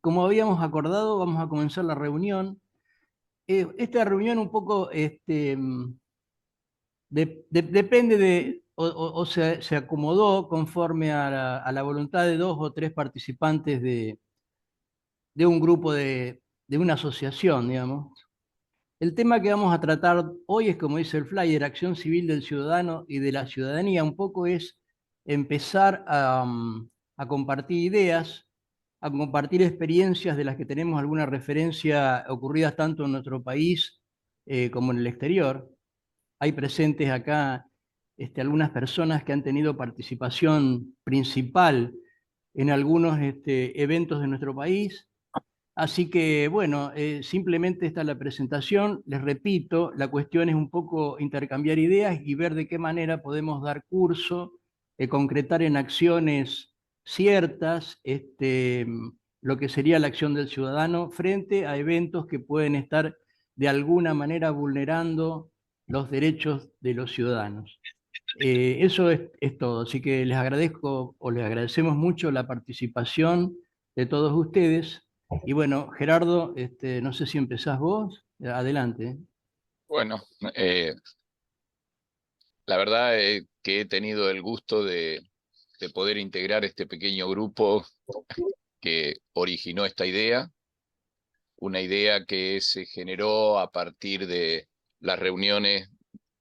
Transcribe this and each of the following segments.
como habíamos acordado, vamos a comenzar la reunión. Esta reunión un poco depende se acomodó conforme a la voluntad de dos o tres participantes de un grupo de una asociación, digamos. El tema que vamos a tratar hoy es, como dice el flyer, acción civil del ciudadano y de la ciudadanía. Un poco es empezar a compartir ideas, a compartir experiencias de las que tenemos alguna referencia ocurridas tanto en nuestro país como en el exterior. Hay presentes acá algunas personas que han tenido participación principal en algunos eventos de nuestro país. Así que, bueno, simplemente está la presentación. Les repito, la cuestión es un poco intercambiar ideas y ver de qué manera podemos dar curso, concretar en acciones ciertas lo que sería la acción del ciudadano frente a eventos que pueden estar de alguna manera vulnerando los derechos de los ciudadanos. Eso es todo. Así que les agradezco o les agradecemos mucho la participación de todos ustedes. Y bueno, Gerardo, no sé si empezás vos. Adelante. Bueno, eh, la verdad es que he tenido el gusto de poder integrar este pequeño grupo que originó esta idea, una idea que se generó a partir de las reuniones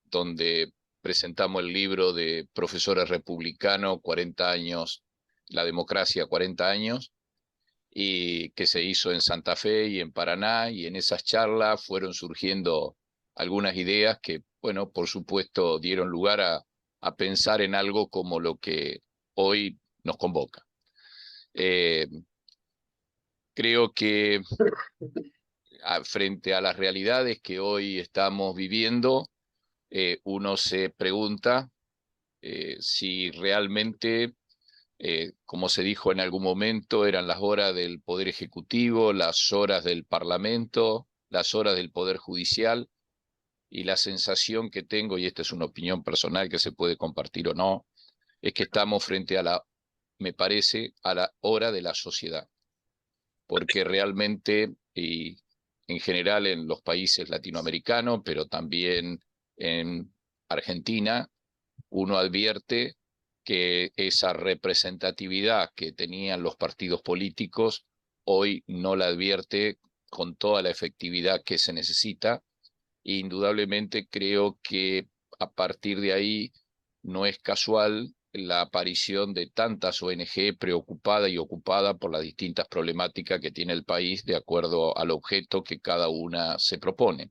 donde presentamos el libro de Profesores Republicanos, 40 años, la democracia, 40 años, y que se hizo en Santa Fe y en Paraná, y en esas charlas fueron surgiendo algunas ideas que, bueno, por supuesto, dieron lugar a pensar en algo como lo que hoy nos convoca. Eh, Creo que frente a las realidades que hoy estamos viviendo, uno se pregunta si realmente, como se dijo en algún momento, eran las horas del Poder Ejecutivo, las horas del Parlamento, las horas del Poder Judicial, y la sensación que tengo, y esta es una opinión personal que se puede compartir o no, es que estamos frente a me parece, a la hora de la sociedad, porque realmente, y en general en los países latinoamericanos, pero también en Argentina, uno advierte que esa representatividad que tenían los partidos políticos hoy no la advierte con toda la efectividad que se necesita. E indudablemente creo que a partir de ahí no es casual la aparición de tantas ONG preocupadas y ocupadas por las distintas problemáticas que tiene el país de acuerdo al objeto que cada una se propone.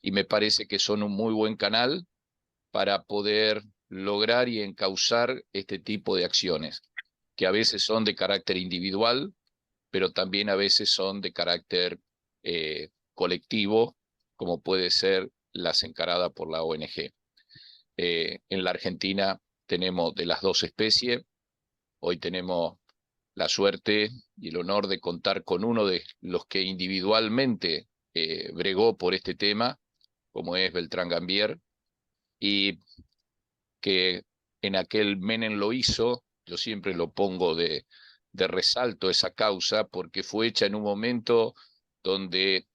Y me parece que son un muy buen canal para poder lograr y encauzar este tipo de acciones, que a veces son de carácter individual, pero también a veces son de carácter colectivo, como puede ser las encaradas por la ONG. En la Argentina tenemos de las dos especies. Hoy tenemos la suerte y el honor de contar con uno de los que individualmente bregó por este tema, como es Beltrán Gambier, y que en aquel Menem lo hizo. Yo siempre lo pongo de resalto esa causa, porque fue hecha en un momento donde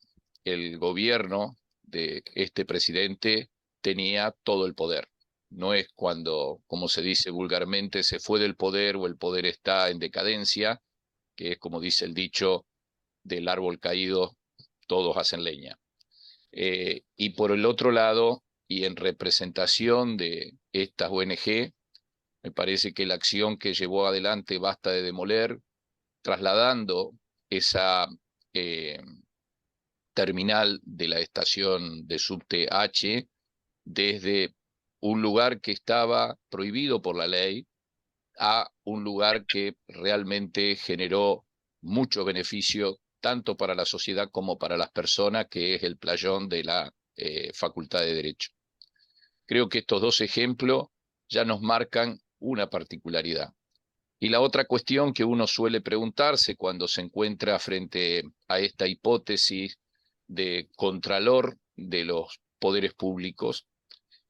el gobierno de este presidente tenía todo el poder. No es cuando, como se dice vulgarmente, se fue del poder o el poder está en decadencia, que es como dice el dicho, del árbol caído todos hacen leña. Y por el otro lado, y en representación de estas ONG, me parece que la acción que llevó adelante Basta de Demoler, trasladando esa eh, terminal de la estación de subte H desde un lugar que estaba prohibido por la ley a un lugar que realmente generó mucho beneficio tanto para la sociedad como para las personas, que es el playón de la Facultad de Derecho. Creo que estos dos ejemplos ya nos marcan una particularidad. Y la otra cuestión que uno suele preguntarse cuando se encuentra frente a esta hipótesis de contralor de los poderes públicos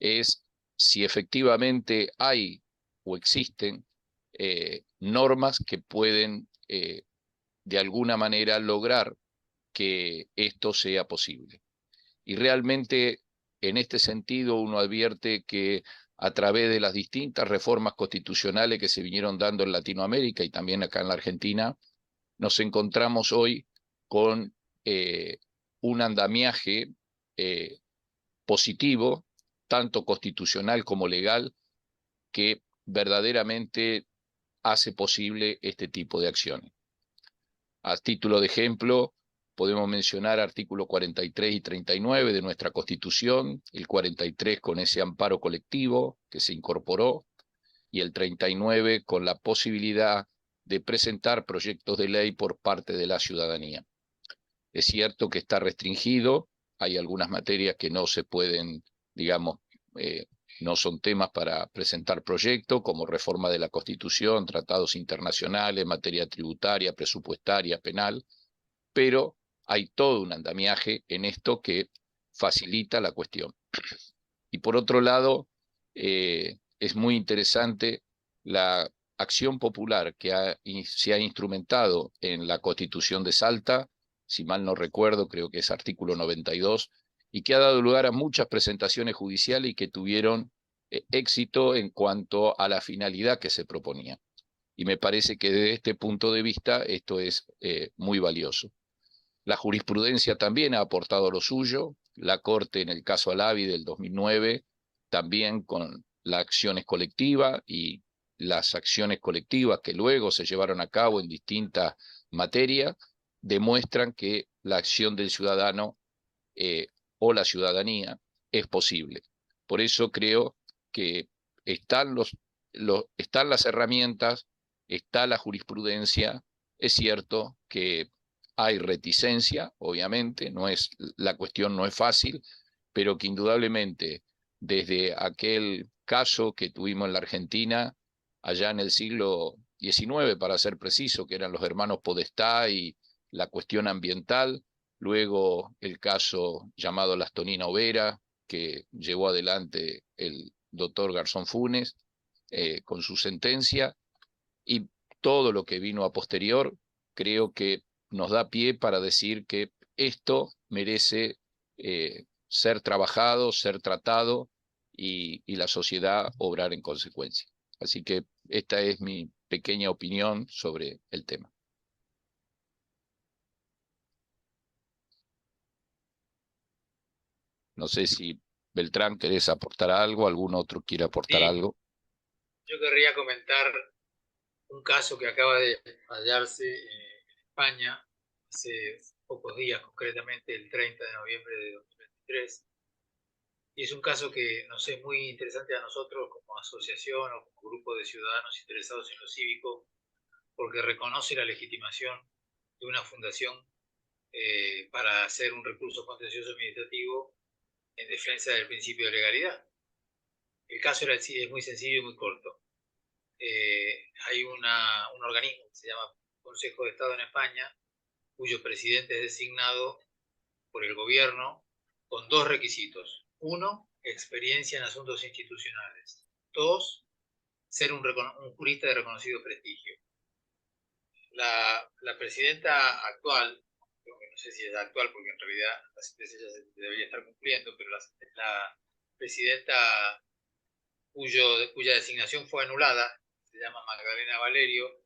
es si efectivamente hay o existen normas que pueden de alguna manera lograr que esto sea posible. Y realmente en este sentido uno advierte que a través de las distintas reformas constitucionales que se vinieron dando en Latinoamérica y también acá en la Argentina, nos encontramos hoy con un andamiaje positivo, tanto constitucional como legal, que verdaderamente hace posible este tipo de acciones. A título de ejemplo, podemos mencionar artículos 43 y 39 de nuestra Constitución, el 43 con ese amparo colectivo que se incorporó y el 39 con la posibilidad de presentar proyectos de ley por parte de la ciudadanía. Es cierto que está restringido, hay algunas materias que no se pueden, digamos, no son temas para presentar proyectos, como reforma de la Constitución, tratados internacionales, materia tributaria, presupuestaria, penal, pero hay todo un andamiaje en esto que facilita la cuestión. Y por otro lado, es muy interesante la acción popular que se ha instrumentado en la Constitución de Salta, si mal no recuerdo, creo que es artículo 92, y que ha dado lugar a muchas presentaciones judiciales y que tuvieron éxito en cuanto a la finalidad que se proponía. Y me parece que desde este punto de vista esto es muy valioso. La jurisprudencia también ha aportado lo suyo. La Corte, en el caso Alavi del 2009, también con las acciones colectivas y las acciones colectivas que luego se llevaron a cabo en distintas materias, demuestran que la acción del ciudadano o la ciudadanía es posible. Por eso creo que están están las herramientas, está la jurisprudencia. Es cierto que hay reticencia, obviamente, la cuestión no es fácil, pero que indudablemente desde aquel caso que tuvimos en la Argentina, allá en el siglo XIX, para ser preciso, que eran los hermanos Podestá y la cuestión ambiental, luego el caso llamado Las Tonina Overa, que llevó adelante el doctor Garzón Funes con su sentencia, y todo lo que vino a posterior, creo que nos da pie para decir que esto merece ser trabajado, ser tratado y la sociedad obrar en consecuencia. Así que esta es mi pequeña opinión sobre el tema. No sé si Beltrán querés aportar algo, algún otro quiere aportar Sí, algo. yo querría comentar un caso que acaba de hallarse en España hace pocos días, concretamente el 30 de noviembre de 2023. Y es un caso que nos es muy interesante a nosotros como asociación o como grupo de ciudadanos interesados en lo cívico, porque reconoce la legitimación de una fundación para hacer un recurso contencioso administrativo en defensa del principio de legalidad. El caso es muy sencillo y muy corto. Hay un organismo que se llama Consejo de Estado en España, cuyo presidente es designado por el gobierno con dos requisitos. Uno, experiencia en asuntos institucionales. Dos, ser un jurista de reconocido prestigio. La presidenta actual, no sé si es actual porque en realidad la sentencia ya se debería estar cumpliendo, pero la presidenta cuya designación fue anulada, se llama Magdalena Valerio,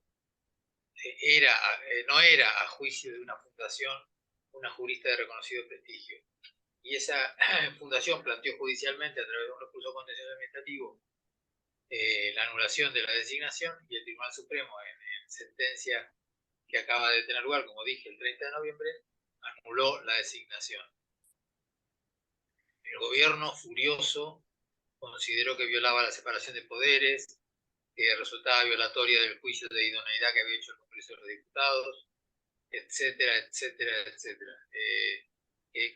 no era, a juicio de una fundación, una jurista de reconocido prestigio. Y esa fundación planteó judicialmente, a través de un recurso contencioso administrativo, la anulación de la designación, y el Tribunal Supremo, en sentencia que acaba de tener lugar, como dije, el 30 de noviembre, anuló la designación. El gobierno, furioso, consideró que violaba la separación de poderes, que resultaba violatoria del juicio de idoneidad que había hecho el Congreso de los Diputados, etcétera, etcétera, etcétera.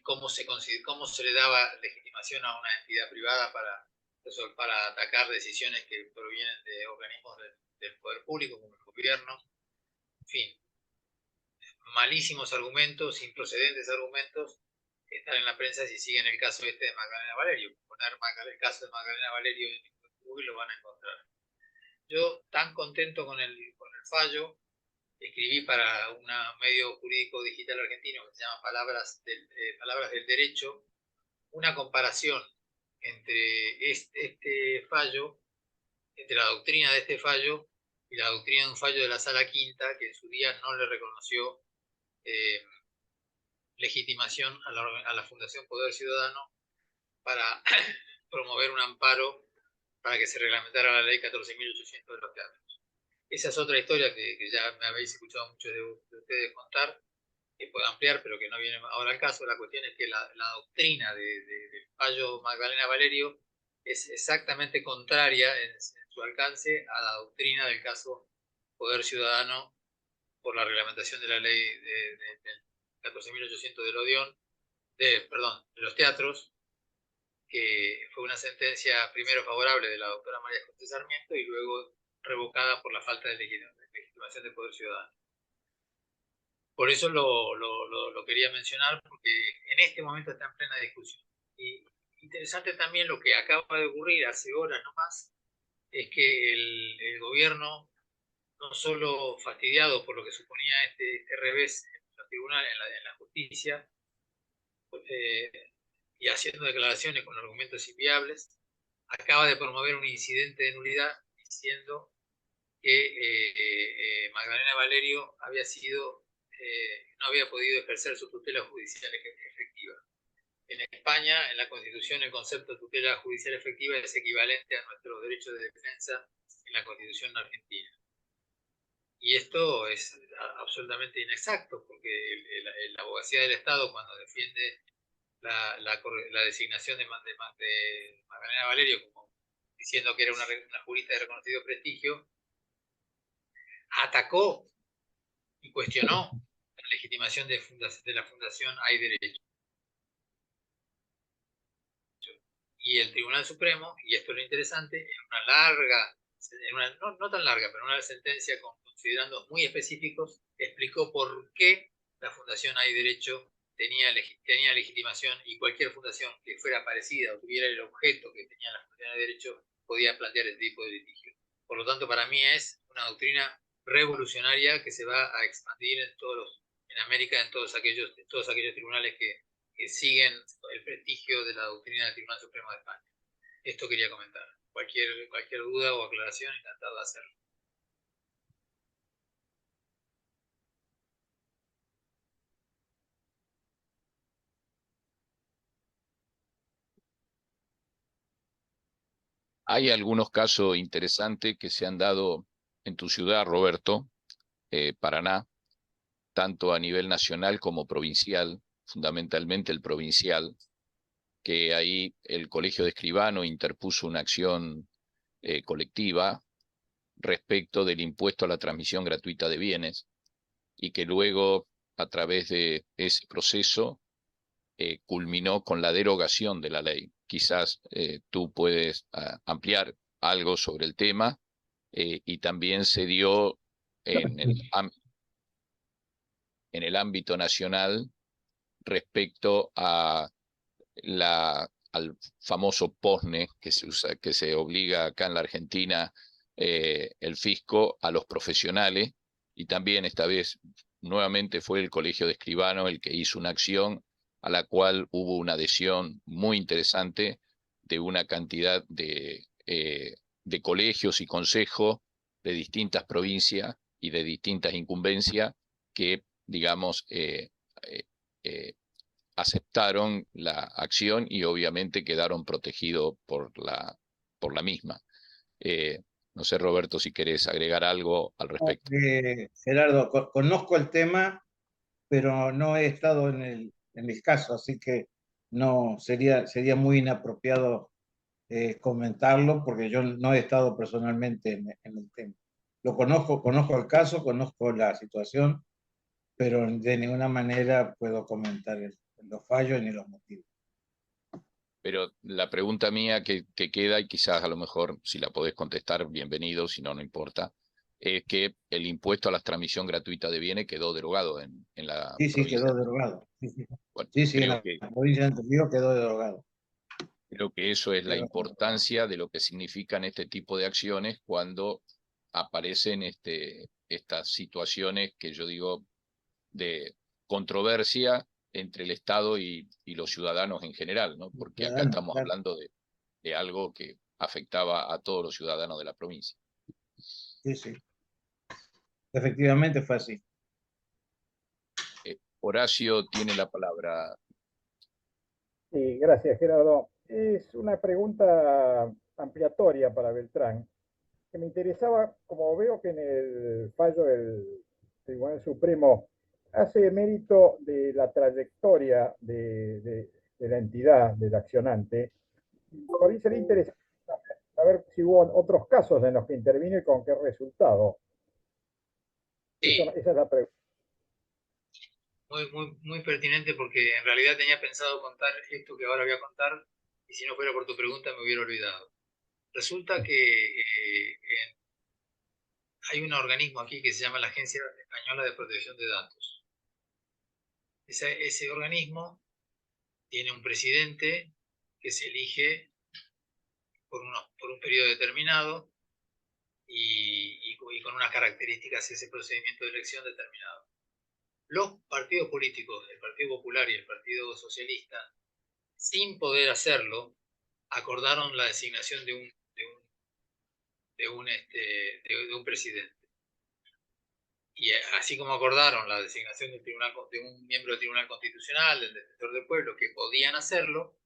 ¿Cómo se le daba legitimación a una entidad privada para atacar decisiones que provienen de organismos del poder público, como el gobierno? En fin, malísimos argumentos, improcedentes argumentos que están en la prensa. Si siguen el caso este de Magdalena Valerio. Poner el caso de Magdalena Valerio en Google lo van a encontrar. Yo tan contento con el fallo, escribí para un medio jurídico digital argentino que se llama Palabras del Derecho, una comparación entre este fallo, entre la doctrina de este fallo y la doctrina de un fallo de la Sala Quinta, que en su día no le reconoció legitimación a la Fundación Poder Ciudadano para promover un amparo para que se reglamentara la ley 14.800 de los teatros. Esa es otra historia que ya me habéis escuchado muchos de ustedes contar, que puedo ampliar, pero que no viene ahora al caso. La cuestión es que la doctrina del fallo Magdalena Valerio es exactamente contraria en su alcance a la doctrina del caso Poder Ciudadano por la reglamentación de la ley de 14.800 del Odeón, perdón, de los teatros, que fue una sentencia primero favorable de la doctora María José Sarmiento y luego revocada por la falta de legitimación de Poder Ciudadano. Por eso lo quería mencionar, porque en este momento está en plena discusión. Y interesante también lo que acaba de ocurrir hace horas nomás, es que el gobierno, no solo fastidiado por lo que suponía este revés en los tribunales, en la justicia, y haciendo declaraciones con argumentos inviables, acaba de promover un incidente de nulidad diciendo que Magdalena Valerio no había podido ejercer su tutela judicial efectiva. En España, en la Constitución, el concepto de tutela judicial efectiva es equivalente a nuestros derechos de defensa en la Constitución argentina. Y esto es absolutamente inexacto, porque la abogacía del Estado, cuando defiende la designación de Magdalena Valerio como diciendo que era una jurista de reconocido prestigio, atacó y cuestionó la legitimación de la Fundación Hay Derecho. Y el Tribunal Supremo, y esto es lo interesante, en una larga, no tan larga, pero una sentencia con considerandos muy específicos, explicó por qué la Fundación Hay Derecho tenía legitimación, y cualquier fundación que fuera parecida o tuviera el objeto que tenía la Fundación Hay Derecho podía plantear este tipo de litigio. Por lo tanto, para mí es una doctrina revolucionaria que se va a expandir en América, en todos aquellos tribunales que siguen el prestigio de la doctrina del Tribunal Supremo de España. Esto quería comentar. Cualquier duda o aclaración, encantado de hacerlo. Hay algunos casos interesantes que se han dado en tu ciudad, Roberto, Paraná, tanto a nivel nacional como provincial, fundamentalmente el provincial, que ahí el Colegio de Escribanos interpuso una acción colectiva respecto del impuesto a la transmisión gratuita de bienes, y que luego, a través de ese proceso, culminó con la derogación de la ley. Quizás tú puedes ampliar algo sobre el tema, y también se dio en el ámbito nacional respecto al famoso POSNE que se obliga acá en la Argentina, el fisco a los profesionales, y también esta vez nuevamente fue el Colegio de Escribanos el que hizo una acción a la cual hubo una adhesión muy interesante de una cantidad de colegios y consejos de distintas provincias y de distintas incumbencias que, digamos, aceptaron la acción y obviamente quedaron protegidos por la misma. No sé, Roberto, si querés agregar algo al respecto. Gerardo, conozco el tema, pero no he estado en el caso, así que no sería muy inapropiado comentarlo, porque yo no he estado personalmente en el tema. Lo conozco el caso, conozco la situación, pero de ninguna manera puedo comentar los fallos ni los motivos. Pero la pregunta mía que queda, y quizás a lo mejor si la podés contestar, bienvenido, si no, no importa, es que el impuesto a la transmisión gratuita de bienes quedó derogado en la Sí, provincia. quedó derogado. Bueno, sí, en la provincia de Entre Ríos quedó derogado. Creo que eso es la importancia de lo que significan este tipo de acciones cuando aparecen estas situaciones que yo digo de controversia entre el Estado y los ciudadanos en general, ¿no? Porque acá Ciudadanos, estamos claro. hablando de algo que afectaba a todos los ciudadanos de la provincia. Sí, sí. Efectivamente fue así. Horacio tiene la palabra. Sí, gracias, Gerardo. Es una pregunta ampliatoria para Beltrán, que me interesaba, como veo que en el fallo del Tribunal Supremo hace mérito de la trayectoria de la entidad, del accionante, por ahí sería interesante saber si hubo otros casos en los que intervino y con qué resultado. Sí, Esa es la pregunta. muy pertinente, porque en realidad tenía pensado contar esto que ahora voy a contar, y si no fuera por tu pregunta me hubiera olvidado. Resulta que hay un organismo aquí que se llama la Agencia Española de Protección de Datos. Ese organismo tiene un presidente que se elige por un periodo determinado y con unas características ese procedimiento de elección determinado. Los partidos políticos, el Partido Popular y el Partido Socialista, sin poder hacerlo, acordaron la designación de un presidente. Y así como acordaron la designación de un miembro del Tribunal Constitucional, del Defensor del Pueblo, que podían hacerlo,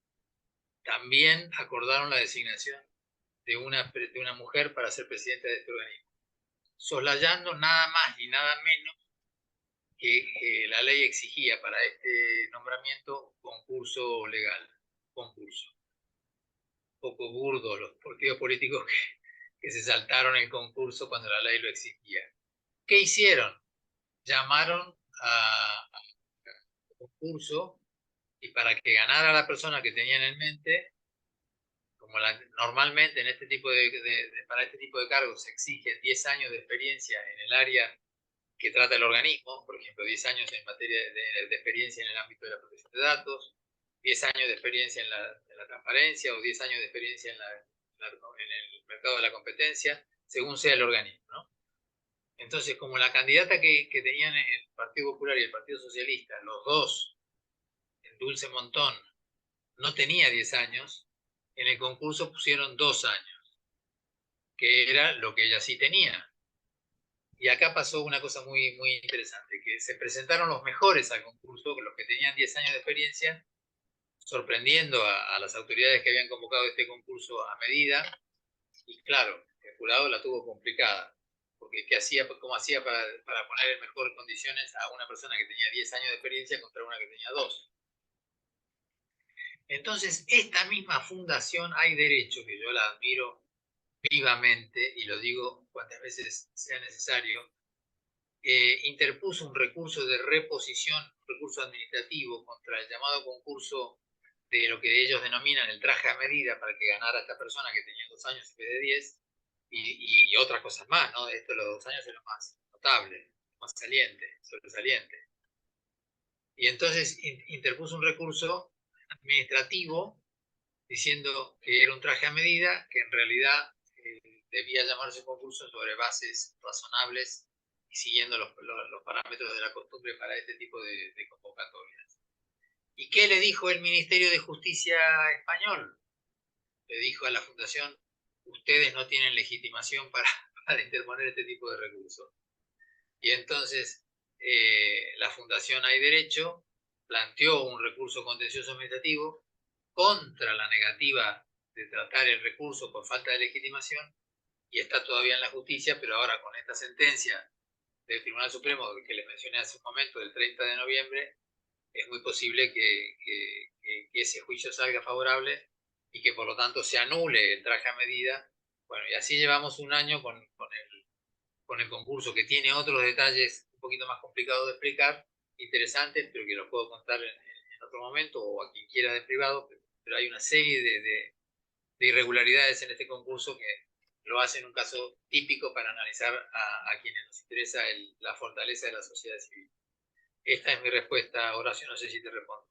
también acordaron la designación de una mujer para ser presidenta de este organismo, soslayando nada más y nada menos que la ley exigía para este nombramiento concurso legal. Concurso. Un poco burdo los partidos políticos que se saltaron el concurso cuando la ley lo exigía. ¿Qué hicieron? Llamaron a concurso, y para que ganara la persona que tenían en mente, como normalmente en para este tipo de cargos se exigen 10 años de experiencia en el área que trata el organismo, por ejemplo, 10 años en materia de experiencia en el ámbito de la protección de datos, 10 años de experiencia en la transparencia o 10 años de experiencia en el mercado de la competencia, según sea el organismo, ¿no? Entonces, como la candidata que tenían el Partido Popular y el Partido Socialista, los dos, en Dulce Montón, no tenía 10 años, en el concurso pusieron 2 años, que era lo que ella sí tenía. Y acá pasó una cosa muy interesante, que se presentaron los mejores al concurso, los que tenían 10 años de experiencia, sorprendiendo a las autoridades que habían convocado este concurso a medida. Y claro, el jurado la tuvo complicada, porque ¿cómo hacía para poner en mejores condiciones a una persona que tenía 10 años de experiencia contra una que tenía 2? Entonces, esta misma fundación Hay Derecho, que yo la admiro vivamente, y lo digo cuantas veces sea necesario, interpuso un recurso de reposición, un recurso administrativo contra el llamado concurso de lo que ellos denominan el traje a medida para que ganara esta persona que tenía 2 años en vez de 10, y otras cosas más, ¿no? Esto de los 2 años es lo más notable, más sobresaliente. Y entonces interpuso un recurso administrativo diciendo que era un traje a medida, que en realidad debía llamarse un concurso sobre bases razonables y siguiendo los parámetros de la costumbre para este tipo de convocatorias. ¿Y qué le dijo el Ministerio de Justicia español? Le dijo a la Fundación: ustedes no tienen legitimación para interponer este tipo de recursos. Y entonces la Fundación Hay Derecho planteó un recurso contencioso administrativo contra la negativa de tratar el recurso por falta de legitimación, y está todavía en la justicia, pero ahora con esta sentencia del Tribunal Supremo que les mencioné hace un momento, del 30 de noviembre, es muy posible que ese juicio salga favorable y que por lo tanto se anule el traje a medida. Bueno, y así llevamos un año con el concurso, que tiene otros detalles un poquito más complicados de explicar, interesantes, pero que los puedo contar en otro momento o a quien quiera de privado, pero hay una serie de irregularidades en este concurso que lo hacen un caso típico para analizar a quienes nos interesa la fortaleza de la sociedad civil. Esta es mi respuesta, Horacio, no sé si te respondo.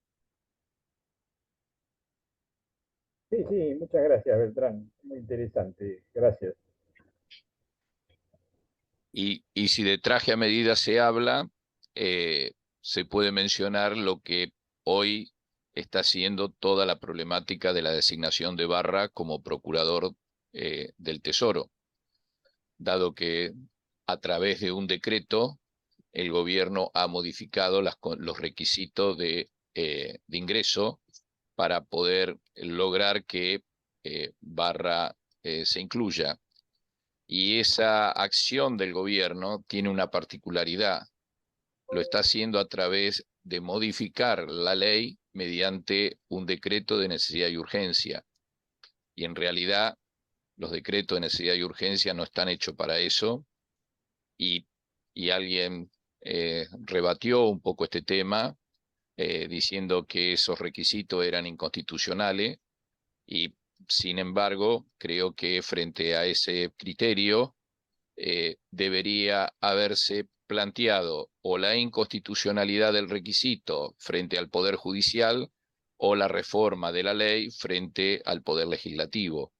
Sí, muchas gracias, Beltrán. Muy interesante. Gracias. Y si de traje a medida se habla, se puede mencionar lo que hoy está siendo toda la problemática de la designación de Barra como procurador del Tesoro, dado que a través de un decreto el gobierno ha modificado los requisitos de ingreso para poder lograr que Barra se incluya. Y esa acción del gobierno tiene una particularidad. Lo está haciendo a través de modificar la ley mediante un decreto de necesidad y urgencia. Y en realidad los decretos de necesidad y urgencia no están hechos para eso. Y alguien rebatió un poco este tema diciendo que esos requisitos eran inconstitucionales. Y sin embargo, creo que frente a ese criterio debería haberse planteado o la inconstitucionalidad del requisito frente al Poder Judicial o la reforma de la ley frente al Poder Legislativo.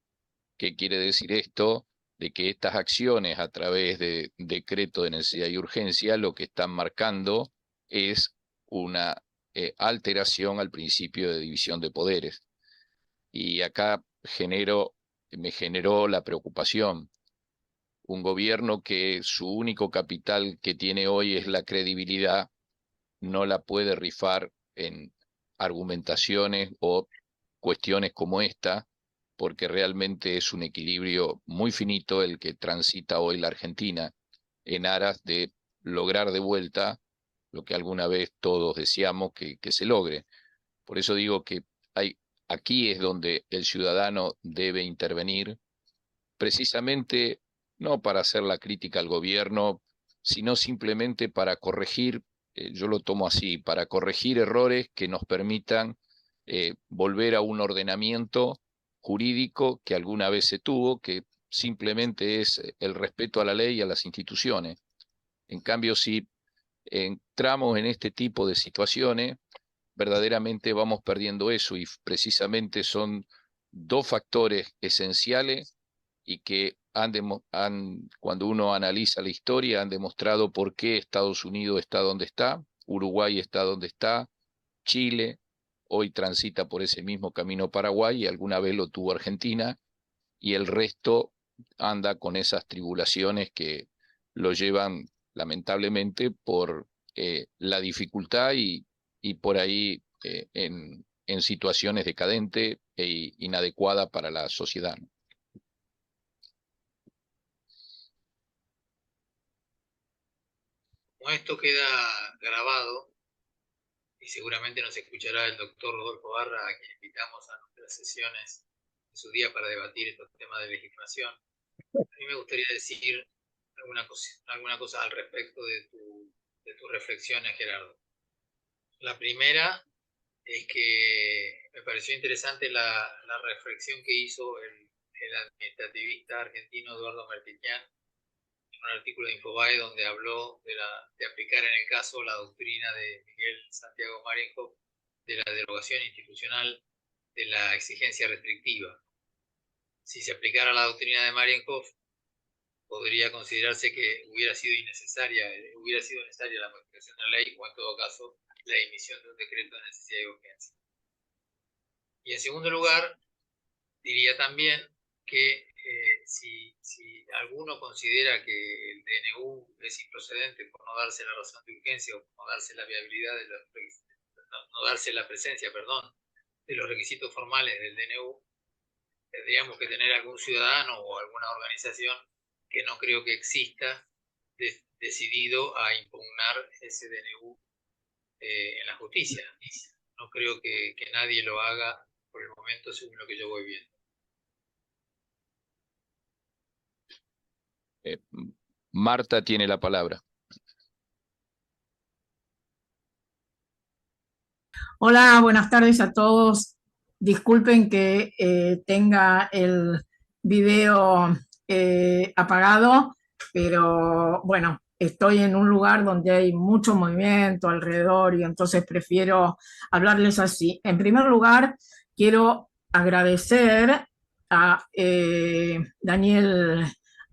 ¿Qué quiere decir esto? De que estas acciones a través de decreto de necesidad y urgencia lo que están marcando es una alteración al principio de división de poderes. Y acá me generó la preocupación. Un gobierno que su único capital que tiene hoy es la credibilidad, no la puede rifar en argumentaciones o cuestiones como esta, porque realmente es un equilibrio muy finito el que transita hoy la Argentina en aras de lograr de vuelta lo que alguna vez todos deseamos que se logre. Por eso digo que aquí es donde el ciudadano debe intervenir, precisamente no para hacer la crítica al gobierno, sino simplemente para corregir, yo lo tomo así, para corregir errores que nos permitan volver a un ordenamiento jurídico que alguna vez se tuvo, que simplemente es el respeto a la ley y a las instituciones. En cambio, si entramos en este tipo de situaciones, verdaderamente vamos perdiendo eso, y precisamente son dos factores esenciales y que cuando uno analiza la historia han demostrado por qué Estados Unidos está donde está, Uruguay está donde está, Chile hoy transita por ese mismo camino Paraguay y alguna vez lo tuvo Argentina, y el resto anda con esas tribulaciones que lo llevan lamentablemente por la dificultad y por ahí en situaciones decadentes e inadecuadas para la sociedad. Como esto queda grabado, y seguramente nos escuchará el doctor Rodolfo Barra, a quien invitamos a nuestras sesiones en su día para debatir estos temas de legislación, a mí me gustaría decir alguna cosa al respecto de tus reflexiones, Gerardo. La primera es que me pareció interesante la reflexión que hizo el administrativista argentino Eduardo Mertiquian en un artículo de Infobae donde habló de aplicar en el caso la doctrina de Miguel Santiago Marenhoff de la derogación institucional de la exigencia restrictiva. Si se aplicara la doctrina de Marenhoff, podría considerarse que hubiera sido necesaria la modificación de la ley, o en todo caso la emisión de un decreto de necesidad y urgencia. Y en segundo lugar, diría también que si alguno considera que el DNU es improcedente por no darse la razón de urgencia o por no darse la viabilidad de no darse la presencia, de los requisitos formales del DNU, tendríamos que tener algún ciudadano o alguna organización, que no creo que exista, decidido a impugnar ese DNU en la justicia. No creo que nadie lo haga por el momento, según lo que yo voy viendo. Marta tiene la palabra. Hola, buenas tardes a todos. Disculpen que tenga el video apagado, pero bueno, estoy en un lugar donde hay mucho movimiento alrededor y entonces prefiero hablarles así. En primer lugar, quiero agradecer a Daniel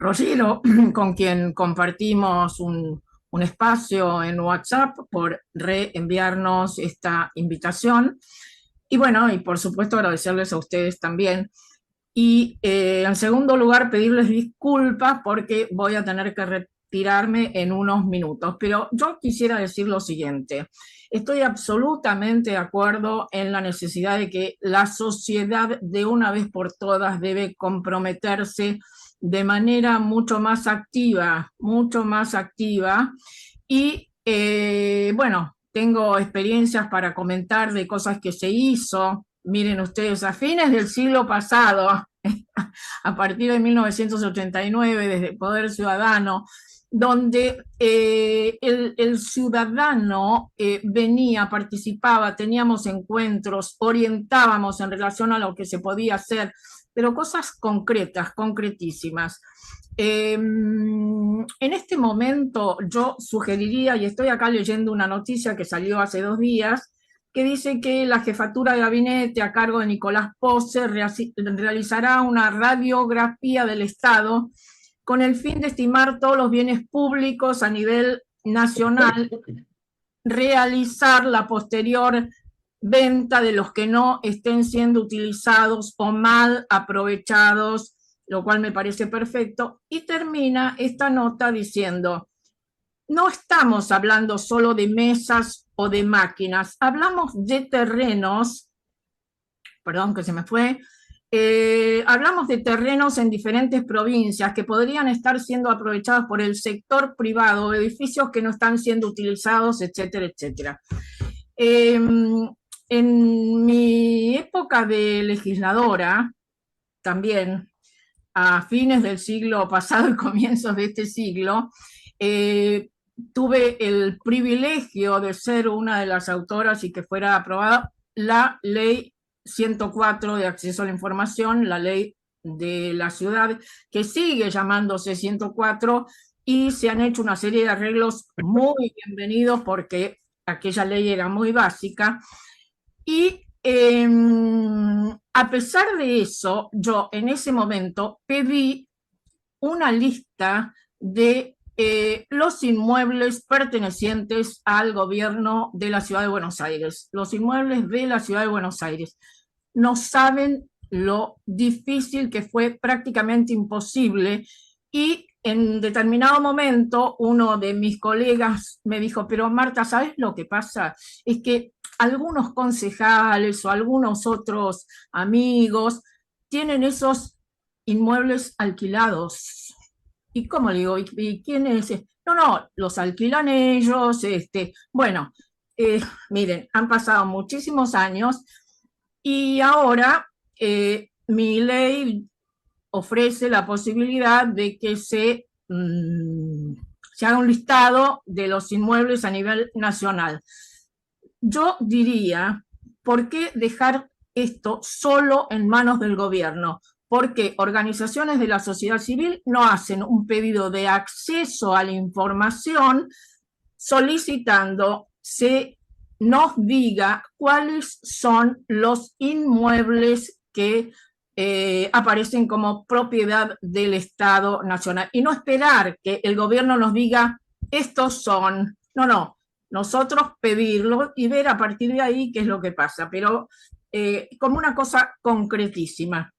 Rogero, con quien compartimos un espacio en WhatsApp, por reenviarnos esta invitación. Y bueno, y por supuesto agradecerles a ustedes también. Y en segundo lugar, pedirles disculpas porque voy a tener que retirarme en unos minutos. Pero yo quisiera decir lo siguiente. Estoy absolutamente de acuerdo en la necesidad de que la sociedad de una vez por todas debe comprometerse de manera mucho más activa. Y bueno, tengo experiencias para comentar de cosas que se hizo. Miren ustedes, a fines del siglo pasado, a partir de 1989, desde el Poder Ciudadano, donde el ciudadano venía, participaba, teníamos encuentros, orientábamos en relación a lo que se podía hacer, pero cosas concretas, concretísimas. En este momento yo sugeriría, y estoy acá leyendo una noticia que salió hace 2 días, que dice que la jefatura de gabinete a cargo de Nicolás Pose realizará una radiografía del Estado con el fin de estimar todos los bienes públicos a nivel nacional, realizar la posterior venta de los que no estén siendo utilizados o mal aprovechados, lo cual me parece perfecto, y termina esta nota diciendo: no estamos hablando solo de mesas o de máquinas, hablamos de terrenos, perdón que se me fue, hablamos de terrenos en diferentes provincias que podrían estar siendo aprovechados por el sector privado, edificios que no están siendo utilizados, etcétera, etcétera. En mi época de legisladora, también a fines del siglo pasado y comienzos de este siglo, tuve el privilegio de ser una de las autoras y que fuera aprobada la ley 104 de acceso a la información, la ley de la ciudad, que sigue llamándose 104, y se han hecho una serie de arreglos muy bienvenidos porque aquella ley era muy básica. Y a pesar de eso, yo en ese momento pedí una lista de los inmuebles pertenecientes al gobierno de la Ciudad de Buenos Aires. Los inmuebles de la Ciudad de Buenos Aires. No saben lo difícil que fue, prácticamente imposible, y en determinado momento uno de mis colegas me dijo: pero Marta, ¿sabes lo que pasa? Es que algunos concejales o algunos otros amigos tienen esos inmuebles alquilados. ¿Y cómo le digo? ¿Y quién es? No, los alquilan ellos. Bueno, miren, han pasado muchísimos años y ahora mi ley ofrece la posibilidad de que se haga un listado de los inmuebles a nivel nacional. Yo diría, ¿por qué dejar esto solo en manos del gobierno? Porque organizaciones de la sociedad civil no hacen un pedido de acceso a la información solicitando se nos diga cuáles son los inmuebles que aparecen como propiedad del Estado Nacional, y no esperar que el gobierno nos diga estos son. No, nosotros pedirlo y ver a partir de ahí qué es lo que pasa, pero como una cosa concretísima.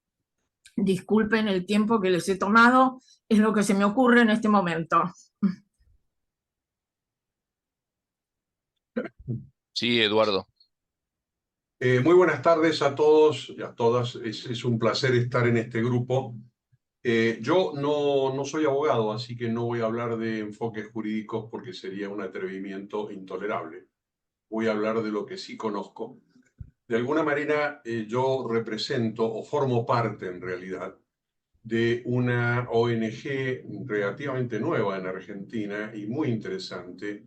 Disculpen el tiempo que les he tomado, es lo que se me ocurre en este momento. Sí, Eduardo. Muy buenas tardes a todos y a todas. Es un placer estar en este grupo. Yo no soy abogado, así que no voy a hablar de enfoques jurídicos porque sería un atrevimiento intolerable. Voy a hablar de lo que sí conozco. De alguna manera, yo represento o formo parte, en realidad, de una ONG relativamente nueva en Argentina y muy interesante,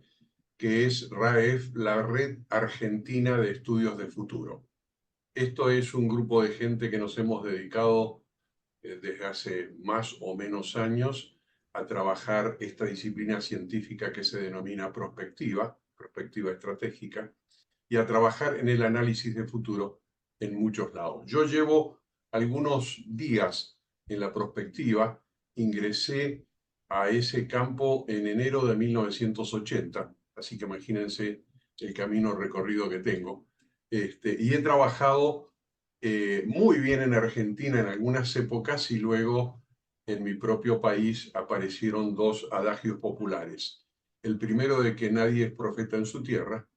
que es RAEF, la Red Argentina de Estudios de Futuro. Esto es un grupo de gente que nos hemos dedicado desde hace más o menos años a trabajar esta disciplina científica que se denomina prospectiva estratégica, y a trabajar en el análisis de futuro en muchos lados. Yo llevo algunos días en la prospectiva ingresé a ese campo en enero de 1980, así que imagínense el camino recorrido que tengo. Y he trabajado muy bien en Argentina en algunas épocas y luego en mi propio país aparecieron dos adagios populares. El primero de que nadie es profeta en su tierra,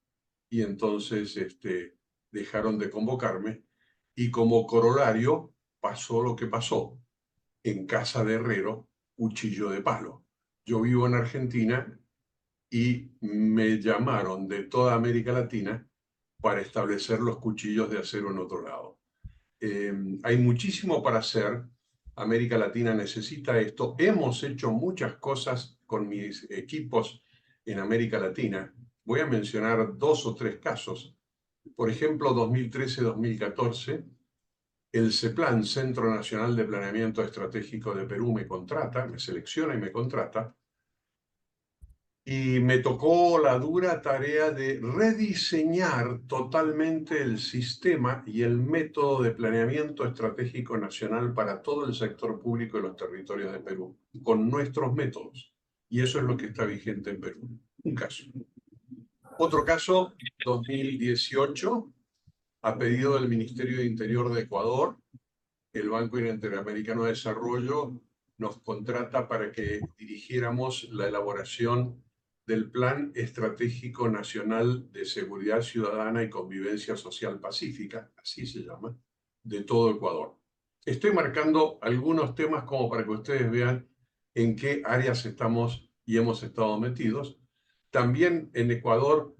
y entonces dejaron de convocarme, y como corolario pasó lo que pasó. En casa de herrero, cuchillo de palo. Yo vivo en Argentina y me llamaron de toda América Latina para establecer los cuchillos de acero en otro lado. Hay muchísimo para hacer. América Latina necesita esto. Hemos hecho muchas cosas con mis equipos en América Latina. Voy a mencionar 2 o 3 casos. Por ejemplo, 2013-2014, el CEPLAN, Centro Nacional de Planeamiento Estratégico de Perú, me contrata, me selecciona y me contrata. Y me tocó la dura tarea de rediseñar totalmente el sistema y el método de planeamiento estratégico nacional para todo el sector público de los territorios de Perú, con nuestros métodos. Y eso es lo que está vigente en Perú. Un caso. Otro caso, 2018, a pedido del Ministerio de Interior de Ecuador, el Banco Interamericano de Desarrollo nos contrata para que dirigiéramos la elaboración del Plan Estratégico Nacional de Seguridad Ciudadana y Convivencia Social Pacífica, así se llama, de todo Ecuador. Estoy marcando algunos temas como para que ustedes vean en qué áreas estamos y hemos estado metidos. También en Ecuador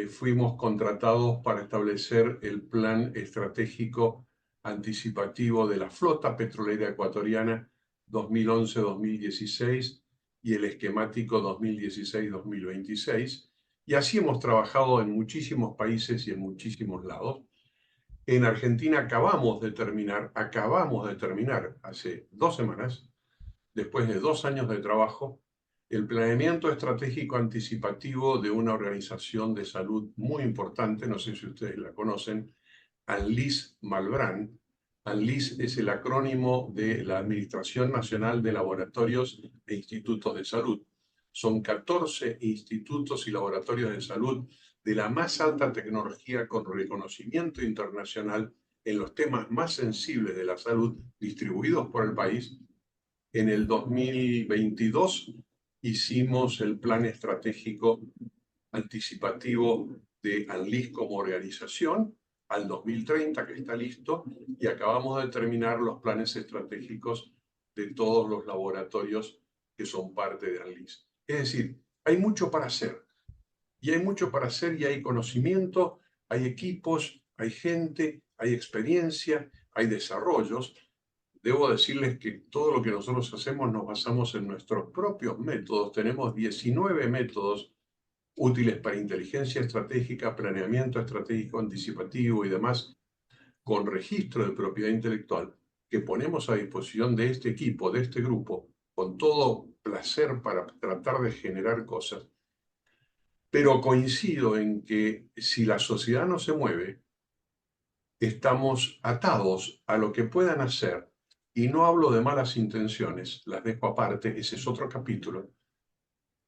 fuimos contratados para establecer el Plan Estratégico Anticipativo de la Flota Petrolera Ecuatoriana 2011-2016 y el esquemático 2016-2026. Y así hemos trabajado en muchísimos países y en muchísimos lados. En Argentina acabamos de terminar hace 2 semanas, después de 2 años de trabajo, el planeamiento estratégico anticipativo de una organización de salud muy importante, no sé si ustedes la conocen, ANLIS Malbrán. ANLIS es el acrónimo de la Administración Nacional de Laboratorios e Institutos de Salud. Son 14 institutos y laboratorios de salud de la más alta tecnología con reconocimiento internacional en los temas más sensibles de la salud distribuidos por el país. En el 2022 hicimos el plan estratégico anticipativo de ANLIS como organización al 2030, que está listo, y acabamos de terminar los planes estratégicos de todos los laboratorios que son parte de ANLIS. Es decir, hay mucho para hacer, y hay mucho para hacer, y hay conocimiento, hay equipos, hay gente, hay experiencia, hay desarrollos. Debo decirles que todo lo que nosotros hacemos nos basamos en nuestros propios métodos. Tenemos 19 métodos útiles para inteligencia estratégica, planeamiento estratégico anticipativo y demás, con registro de propiedad intelectual, que ponemos a disposición de este equipo, de este grupo, con todo placer para tratar de generar cosas. Pero coincido en que si la sociedad no se mueve, estamos atados a lo que puedan hacer, y no hablo de malas intenciones, las dejo aparte, ese es otro capítulo,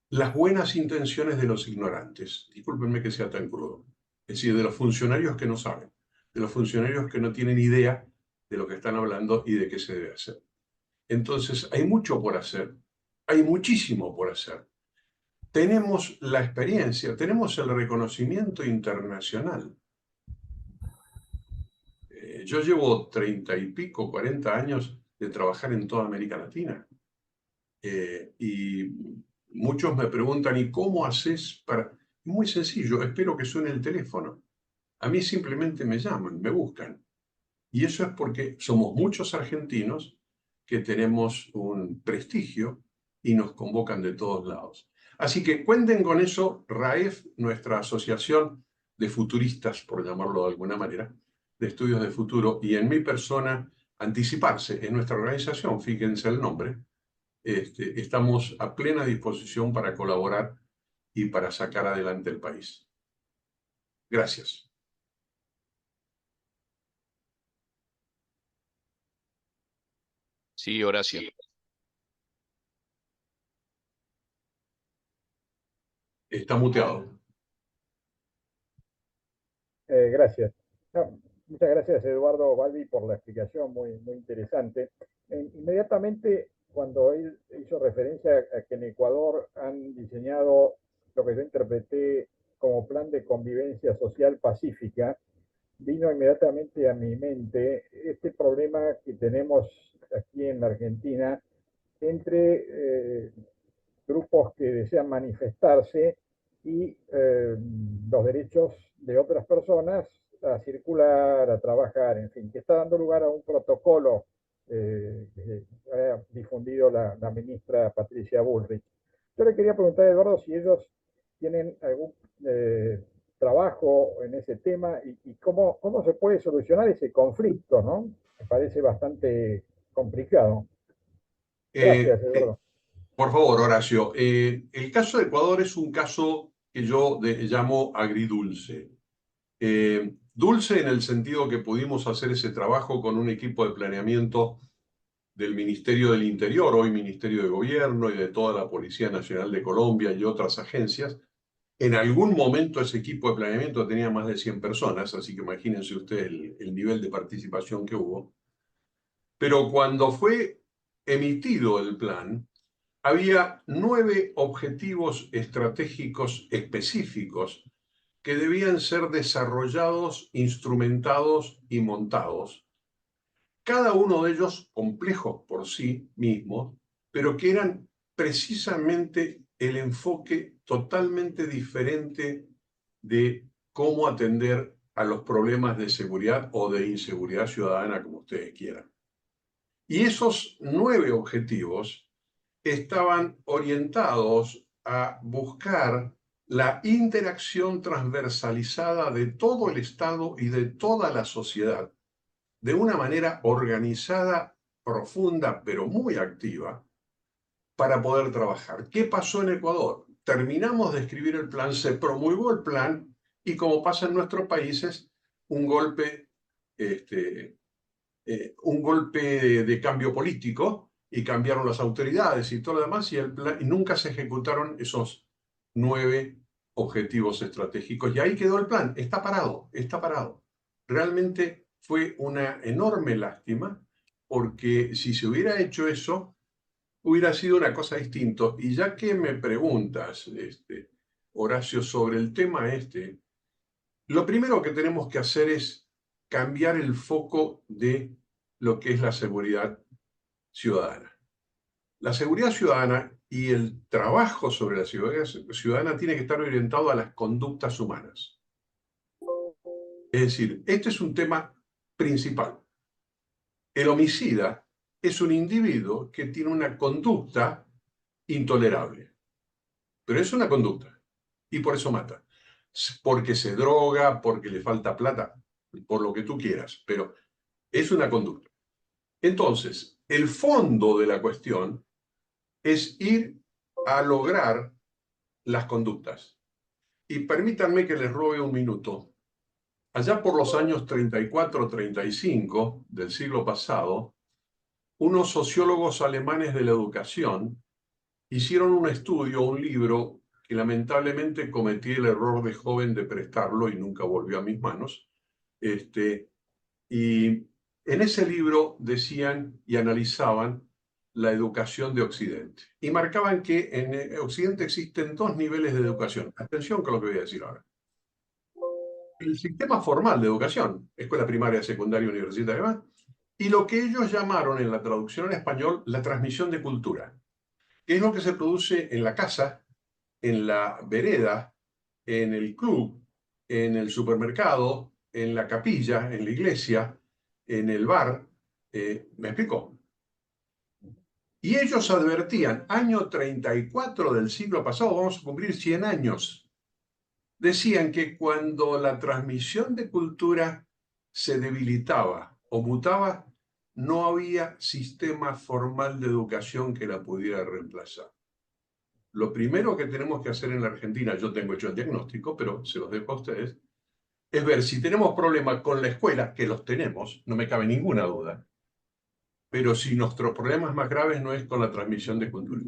las buenas intenciones de los ignorantes, discúlpenme que sea tan crudo, es decir, de los funcionarios que no saben, de los funcionarios que no tienen idea de lo que están hablando y de qué se debe hacer. Entonces, hay mucho por hacer, hay muchísimo por hacer. Tenemos la experiencia, tenemos el reconocimiento internacional. Yo llevo 30 y pico, 40 años de trabajar en toda América Latina. Y muchos me preguntan, ¿y cómo haces para...? Muy sencillo, espero que suene el teléfono. A mí simplemente me llaman, me buscan. Y eso es porque somos muchos argentinos que tenemos un prestigio y nos convocan de todos lados. Así que cuenten con eso. RAEF, nuestra asociación de futuristas, por llamarlo de alguna manera, de estudios de futuro, y en mi persona, Anticiparse, en nuestra organización, fíjense el nombre, estamos a plena disposición para colaborar y para sacar adelante el país. Gracias. Sí, Horacio. Está muteado. Gracias. No, muchas gracias, Eduardo Balbi, por la explicación muy, muy interesante. Inmediatamente, cuando él hizo referencia a que en Ecuador han diseñado lo que yo interpreté como plan de convivencia social pacífica, vino inmediatamente a mi mente este problema que tenemos aquí en la Argentina entre grupos que desean manifestarse y los derechos de otras personas a circular, a trabajar, en fin, que está dando lugar a un protocolo que ha difundido la ministra Patricia Bullrich. Yo le quería preguntar a Eduardo si ellos tienen algún trabajo en ese tema y cómo se puede solucionar ese conflicto, ¿no? Me parece bastante complicado. Gracias, Eduardo. Por favor, Horacio. El caso de Ecuador es un caso que yo llamo agridulce. Dulce en el sentido que pudimos hacer ese trabajo con un equipo de planeamiento del Ministerio del Interior, hoy Ministerio de Gobierno, y de toda la Policía Nacional de Colombia y otras agencias. En algún momento ese equipo de planeamiento tenía más de 100 personas, así que imagínense ustedes el nivel de participación que hubo. Pero cuando fue emitido el plan, había 9 objetivos estratégicos específicos que debían ser desarrollados, instrumentados y montados. Cada uno de ellos complejos por sí mismos, pero que eran precisamente el enfoque totalmente diferente de cómo atender a los problemas de seguridad o de inseguridad ciudadana, como ustedes quieran. Y esos 9 objetivos estaban orientados a buscar la interacción transversalizada de todo el Estado y de toda la sociedad, de una manera organizada, profunda, pero muy activa, para poder trabajar. ¿Qué pasó en Ecuador? Terminamos de escribir el plan, se promulgó el plan, y como pasa en nuestros países, un golpe de cambio político, y cambiaron las autoridades y todo lo demás, y nunca se ejecutaron esos 9 objetivos estratégicos. Y ahí quedó el plan, está parado, está parado. Realmente fue una enorme lástima, porque si se hubiera hecho eso, hubiera sido una cosa distinta. Y ya que me preguntas, Horacio, sobre el tema lo primero que tenemos que hacer es cambiar el foco de lo que es la seguridad ciudadana. La seguridad ciudadana y el trabajo sobre la seguridad ciudadana tiene que estar orientado a las conductas humanas. Es decir, este es un tema principal. El homicida es un individuo que tiene una conducta intolerable, pero es una conducta y por eso mata. Porque se droga, porque le falta plata, por lo que tú quieras, pero es una conducta. Entonces, el fondo de la cuestión es ir a lograr las conductas. Y permítanme que les robe un minuto. Allá por los años 34-35 del siglo pasado, unos sociólogos alemanes de la educación hicieron un estudio, un libro, que lamentablemente cometí el error de joven de prestarlo y nunca volvió a mis manos. Y en ese libro decían y analizaban la educación de Occidente. Y marcaban que en Occidente existen 2 niveles de educación. Atención con lo que voy a decir ahora. El sistema formal de educación, escuela primaria, secundaria, universitaria, y lo que ellos llamaron en la traducción en español la transmisión de cultura, que es lo que se produce en la casa, en la vereda, en el club, en el supermercado, en la capilla, en la iglesia, en el bar. ¿Me explico? Y ellos advertían, año 34 del siglo pasado, vamos a cumplir 100 años, decían que cuando la transmisión de cultura se debilitaba o mutaba, no había sistema formal de educación que la pudiera reemplazar. Lo primero que tenemos que hacer en la Argentina, yo tengo hecho el diagnóstico, pero se los dejo a ustedes, es ver si tenemos problemas con la escuela, que los tenemos, no me cabe ninguna duda, pero si nuestros problemas más graves no es con la transmisión de cultura.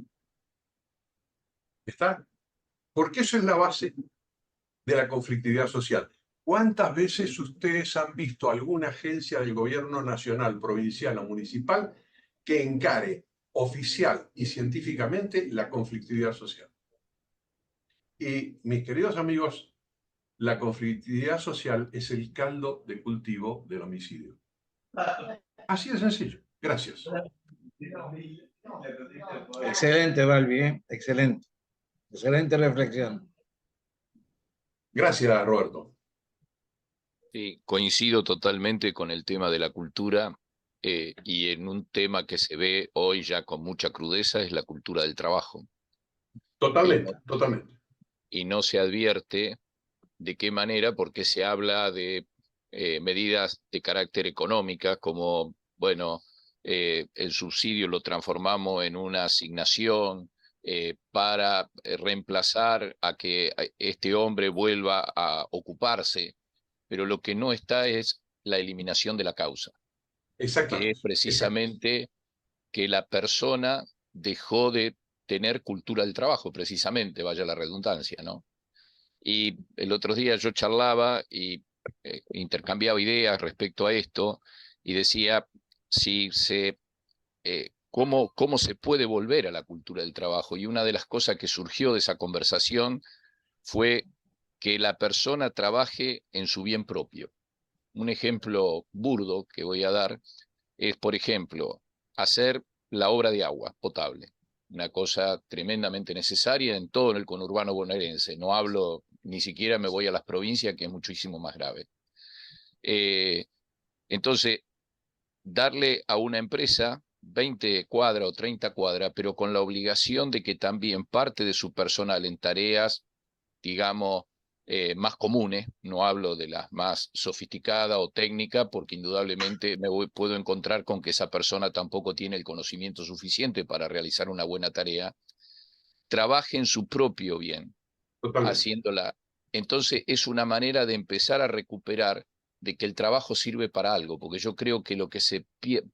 ¿Está? porque eso es la base de la conflictividad social. ¿Cuántas veces ustedes han visto alguna agencia del gobierno nacional, provincial o municipal que encare oficial y científicamente la conflictividad social? Y mis queridos amigos, la conflictividad social es el caldo de cultivo del homicidio. Así de sencillo. Gracias. Excelente, Balbi, ¿eh? Excelente. Excelente reflexión. Gracias, Roberto. Sí, coincido totalmente con el tema de la cultura y en un tema que se ve hoy ya con mucha crudeza es la cultura del trabajo. Totalmente, totalmente. Y no se advierte de qué manera, porque se habla de medidas de carácter económica, como, bueno, el subsidio lo transformamos en una asignación para reemplazar a que este hombre vuelva a ocuparse, pero lo que no está es la eliminación de la causa, que es precisamente que la persona dejó de tener cultura del trabajo, precisamente, vaya la redundancia, ¿no? Y el otro día yo charlaba y intercambiaba ideas respecto a esto y decía si cómo se puede volver a la cultura del trabajo. Y una de las cosas que surgió de esa conversación fue que la persona trabaje en su bien propio. Un ejemplo burdo que voy a dar es, por ejemplo, hacer la obra de agua potable, una cosa tremendamente necesaria en todo el conurbano bonaerense. No hablo, ni siquiera me voy a las provincias, que es muchísimo más grave. Entonces, darle a una empresa 20 cuadras o 30 cuadras, pero con la obligación de que también parte de su personal en tareas, digamos, más comunes, no hablo de las más sofisticadas o técnicas, porque indudablemente puedo encontrar con que esa persona tampoco tiene el conocimiento suficiente para realizar una buena tarea, trabaje en su propio bien, haciéndola. Entonces es una manera de empezar a recuperar de que el trabajo sirve para algo, porque yo creo que lo que se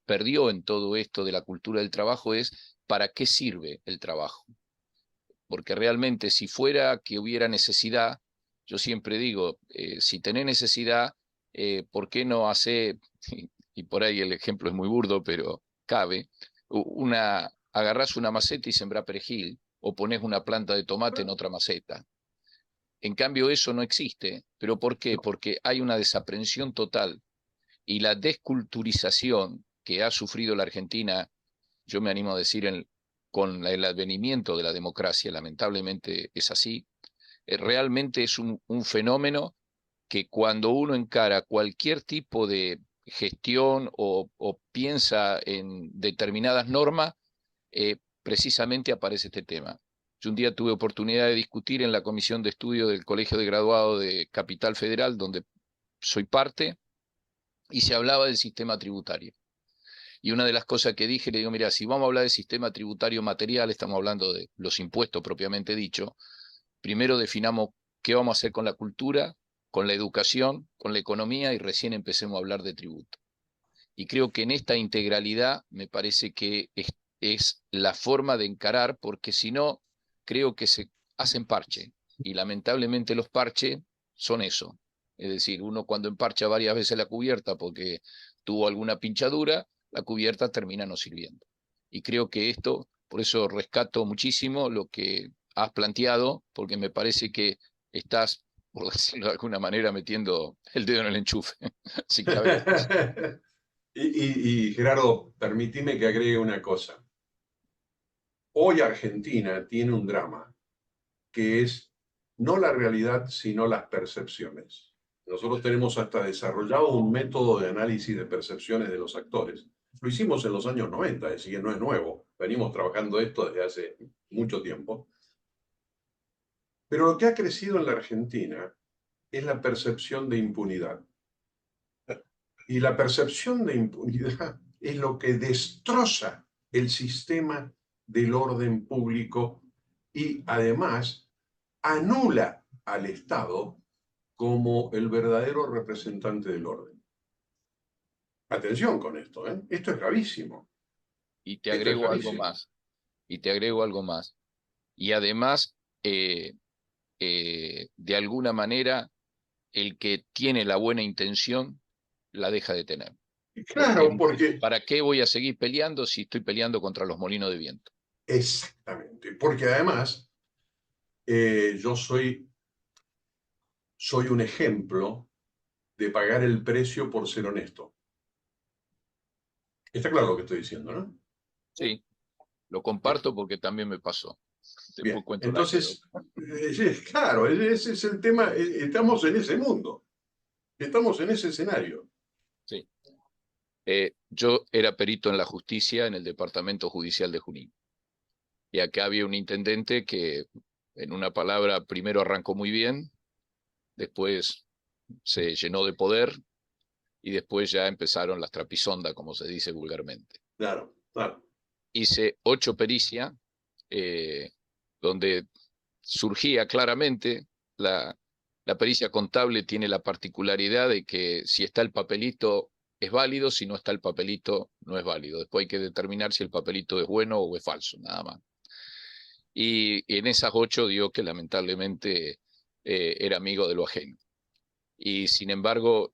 perdió en todo esto de la cultura del trabajo es ¿para qué sirve el trabajo? Porque realmente si fuera que hubiera necesidad, yo siempre digo, si tenés necesidad, ¿por qué no hacer, y por ahí el ejemplo es muy burdo, pero cabe, agarrás una maceta y sembrás perejil, o ponés una planta de tomate en otra maceta? En cambio eso no existe. ¿Pero por qué? Porque hay una desaprensión total y la desculturización que ha sufrido la Argentina, yo me animo a decir con el advenimiento de la democracia, lamentablemente es así, realmente es un fenómeno que cuando uno encara cualquier tipo de gestión o piensa en determinadas normas, precisamente aparece este tema. Yo un día tuve oportunidad de discutir en la comisión de estudio del Colegio de Graduados de Capital Federal, donde soy parte, y se hablaba del sistema tributario. Y una de las cosas que dije, le digo, mira, si vamos a hablar del sistema tributario material, estamos hablando de los impuestos propiamente dicho, primero definamos qué vamos a hacer con la cultura, con la educación, con la economía, y recién empecemos a hablar de tributo. Y creo que en esta integralidad me parece que es la forma de encarar, porque si no, creo que se hacen parche. Y lamentablemente los parches son eso. Es decir, uno cuando emparcha varias veces la cubierta porque tuvo alguna pinchadura, la cubierta termina no sirviendo. Y creo que esto, por eso rescato muchísimo lo que has planteado, porque me parece que estás, por decirlo de alguna manera, metiendo el dedo en el enchufe. Así que a ver. Y Gerardo, permíteme que agregue una cosa. Hoy Argentina tiene un drama que es no la realidad, sino las percepciones. Nosotros tenemos hasta desarrollado un método de análisis de percepciones de los actores. Lo hicimos en los años 90, es decir, no es nuevo. Venimos trabajando esto desde hace mucho tiempo. Pero lo que ha crecido en la Argentina es la percepción de impunidad. Y la percepción de impunidad es lo que destroza el sistema del orden público y además anula al Estado como el verdadero representante del orden. Atención con esto, ¿eh? Esto es gravísimo. Y te agrego algo más. Y te agrego algo más. Y además, de alguna manera el que tiene la buena intención la deja de tener. Claro, porque ¿Para qué voy a seguir peleando si estoy peleando contra los molinos de viento? exactamente, porque además yo soy un ejemplo de pagar el precio por ser honesto. Está claro lo que estoy diciendo, ¿no? Sí, lo comparto porque también me pasó. Después Bien, cuento entonces, claro, ese es el tema, estamos en ese mundo, estamos en ese escenario. Sí. Yo era perito en la justicia en el Departamento Judicial de Junín. Y acá había un intendente que, en una palabra, primero arrancó muy bien, después se llenó de poder y después ya empezaron las trapisondas, como se dice vulgarmente. Claro, claro. Hice 8 pericias, donde surgía claramente la pericia contable tiene la particularidad de que si está el papelito es válido, si no está el papelito no es válido. Después hay que determinar si el papelito es bueno o es falso, nada más. Y en esas 8 dio que lamentablemente era amigo de lo ajeno. Y sin embargo,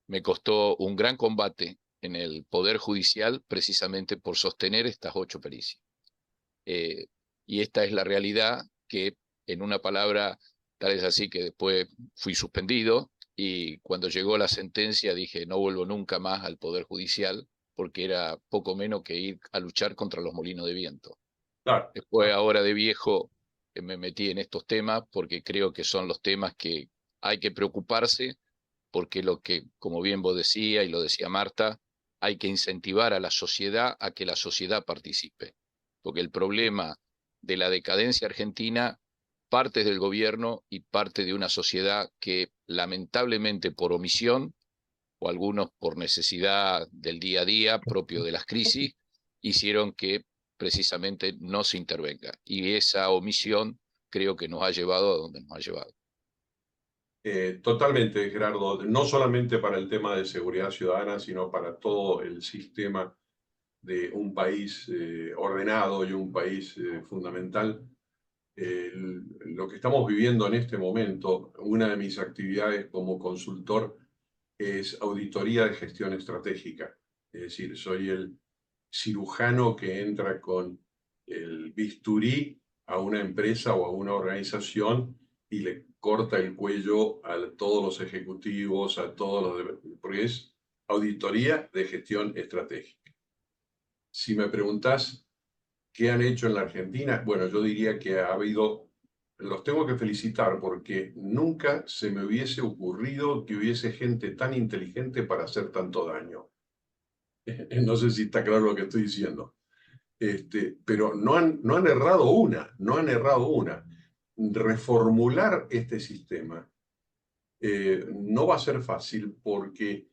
me costó un gran combate en el Poder Judicial precisamente por sostener estas 8 pericias. Y esta es la realidad que, en una palabra, tal es así que después fui suspendido y cuando llegó la sentencia dije no vuelvo nunca más al Poder Judicial porque era poco menos que ir a luchar contra los molinos de viento. Claro. Después, ahora de viejo, me metí en estos temas porque creo que son los temas que hay que preocuparse, porque lo que, como bien vos decías y lo decía Marta, hay que incentivar a la sociedad a que la sociedad participe. Porque el problema de la decadencia argentina parte del gobierno y parte de una sociedad que, lamentablemente por omisión, o algunos por necesidad del día a día propio de las crisis, hicieron que precisamente no se intervenga. Y esa omisión creo que nos ha llevado a donde nos ha llevado. Totalmente, Gerardo, no solamente para el tema de seguridad ciudadana, sino para todo el sistema de un país ordenado y un país fundamental. Lo que estamos viviendo en este momento, una de mis actividades como consultor es auditoría de gestión estratégica. Es decir, soy el cirujano que entra con el bisturí a una empresa o a una organización y le corta el cuello a todos los ejecutivos, a todos los... porque es auditoría de gestión estratégica. Si me preguntás qué han hecho en la Argentina, bueno, yo diría que ha habido... Los tengo que felicitar porque nunca se me hubiese ocurrido que hubiese gente tan inteligente para hacer tanto daño. No sé si está claro lo que estoy diciendo. Pero no han errado una, no han errado una. Reformular este sistema no va a ser fácil porque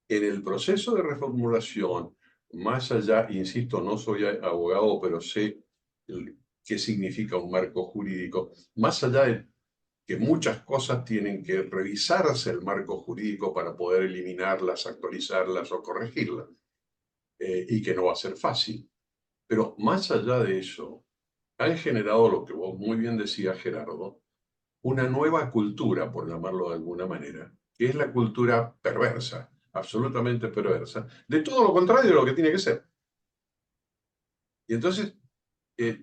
en el proceso de reformulación, más allá, insisto, no soy abogado, pero sé qué significa un marco jurídico, más allá de que muchas cosas tienen que revisarse el marco jurídico para poder eliminarlas, actualizarlas o corregirlas, y que no va a ser fácil. Pero más allá de eso, han generado lo que vos muy bien decías, Gerardo, una nueva cultura, por llamarlo de alguna manera, que es la cultura perversa, absolutamente perversa, de todo lo contrario de lo que tiene que ser. Y entonces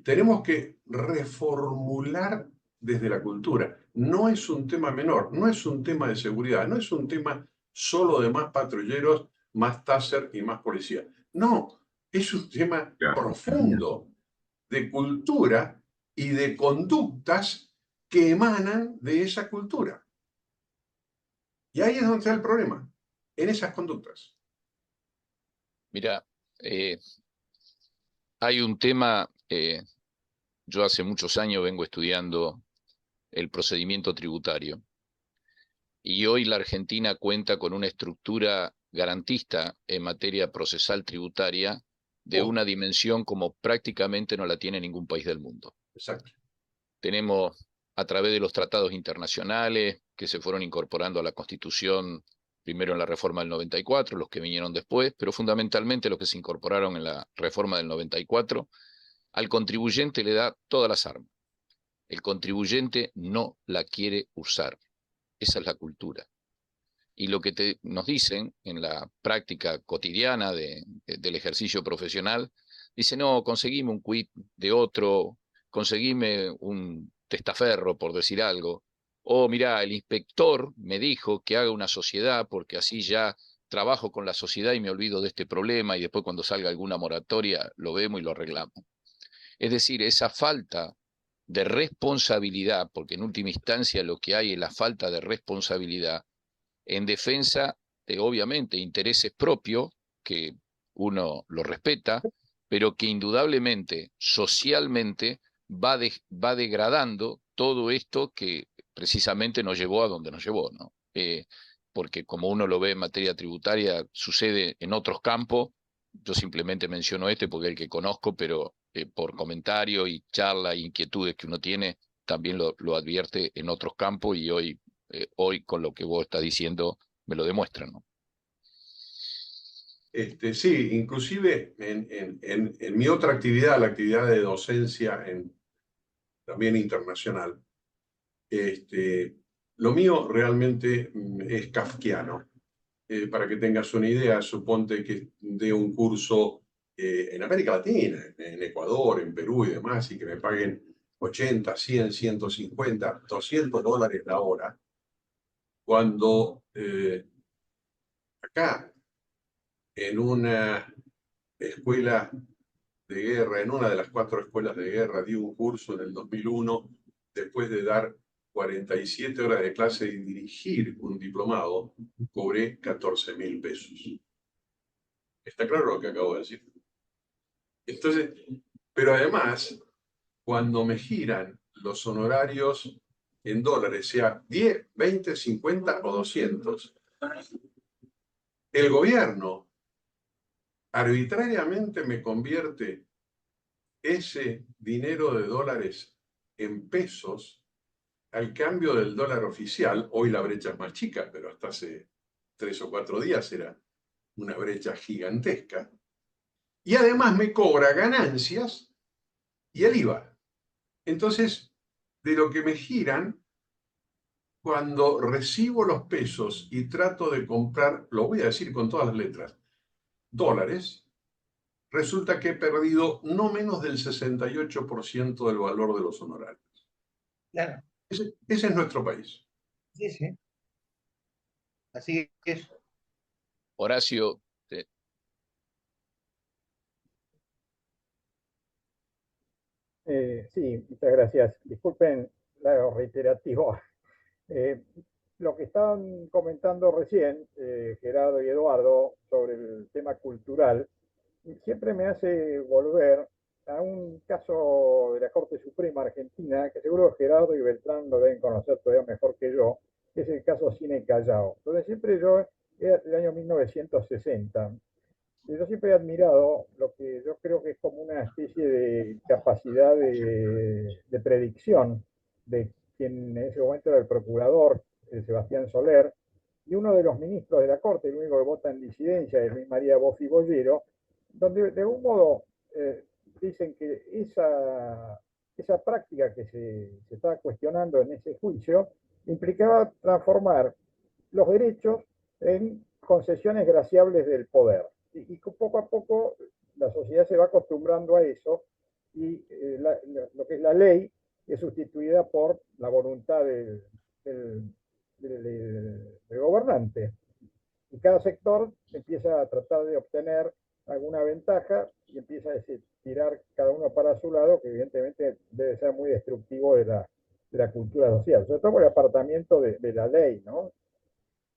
tenemos que reformular desde la cultura. No es un tema menor, no es un tema de seguridad, no es un tema solo de más patrulleros, más taser y más policía. No, es un tema profundo de cultura y de conductas que emanan de esa cultura. Y ahí es donde está el problema, en esas conductas. Mira, hay un tema, yo hace muchos años vengo estudiando el procedimiento tributario y hoy la Argentina cuenta con una estructura garantista en materia procesal tributaria de una dimensión como prácticamente no la tiene ningún país del mundo. Exacto. Tenemos, a través de los tratados internacionales que se fueron incorporando a la Constitución, primero en la reforma del 94, los que vinieron después, pero fundamentalmente los que se incorporaron en la reforma del 94, al contribuyente le da todas las armas. El contribuyente no la quiere usar. Esa es la cultura. Y lo que nos dicen en la práctica cotidiana del ejercicio profesional, dice, no, conseguime un quit de otro, conseguime un testaferro, por decir algo, o mirá, el inspector me dijo que haga una sociedad porque así ya trabajo con la sociedad y me olvido de este problema y después cuando salga alguna moratoria lo vemos y lo arreglamos. Es decir, esa falta de responsabilidad, porque en última instancia lo que hay es la falta de responsabilidad en defensa de, obviamente, intereses propios, que uno lo respeta, pero que indudablemente, socialmente, va degradando todo esto que precisamente nos llevó a donde nos llevó, ¿no? Porque como uno lo ve en materia tributaria, sucede en otros campos. Yo simplemente menciono este porque es el que conozco, pero por comentario y charla e inquietudes que uno tiene, también lo advierte en otros campos y hoy con lo que vos estás diciendo me lo demuestran, ¿no? Sí, inclusive en mi otra actividad, la actividad de docencia también internacional, lo mío realmente es kafkiano. Para que tengas una idea, suponte que dé un curso en América Latina, en Ecuador, en Perú y demás, y que me paguen 80, 100, 150, $200 la hora, cuando acá, en una escuela de guerra, en una de las 4 escuelas de guerra, di un curso en el 2001, después de dar 47 horas de clase y dirigir un diplomado, cobré 14.000 pesos. ¿Está claro lo que acabo de decir? Entonces, pero además, cuando me giran los honorarios en dólares, sea 10, 20, 50 o 200, el gobierno arbitrariamente me convierte ese dinero de dólares en pesos al cambio del dólar oficial. Hoy la brecha es más chica, pero hasta hace 3 o 4 días era una brecha gigantesca. Y además me cobra ganancias y el IVA. Entonces, de lo que me giran, cuando recibo los pesos y trato de comprar, lo voy a decir con todas las letras, dólares, resulta que he perdido no menos del 68% del valor de los honorarios. Claro, Ese es nuestro país. sí, sí. Así es. Horacio, Sí, muchas gracias. Disculpen lo reiterativo. Eh, lo que estaban comentando recién, Gerardo y Eduardo, sobre el tema cultural, siempre me hace volver a un caso de la Corte Suprema Argentina, que seguro Gerardo y Beltrán lo deben conocer todavía mejor que yo, que es el caso Cine Callao. Entonces siempre yo, era el año 1960, yo siempre he admirado lo que yo creo que es como una especie de capacidad de predicción de quien en ese momento era el procurador, Sebastián Soler, y uno de los ministros de la Corte, el único que vota en disidencia, es Luis María Boffi Bollero, donde de algún modo dicen que esa práctica que se estaba cuestionando en ese juicio implicaba transformar los derechos en concesiones graciables del poder. Y poco a poco la sociedad se va acostumbrando a eso y lo que es la ley es sustituida por la voluntad del gobernante. Y cada sector empieza a tratar de obtener alguna ventaja y empieza a tirar cada uno para su lado, que evidentemente debe ser muy destructivo de la cultura social, sobre todo por el apartamiento de la ley, ¿no?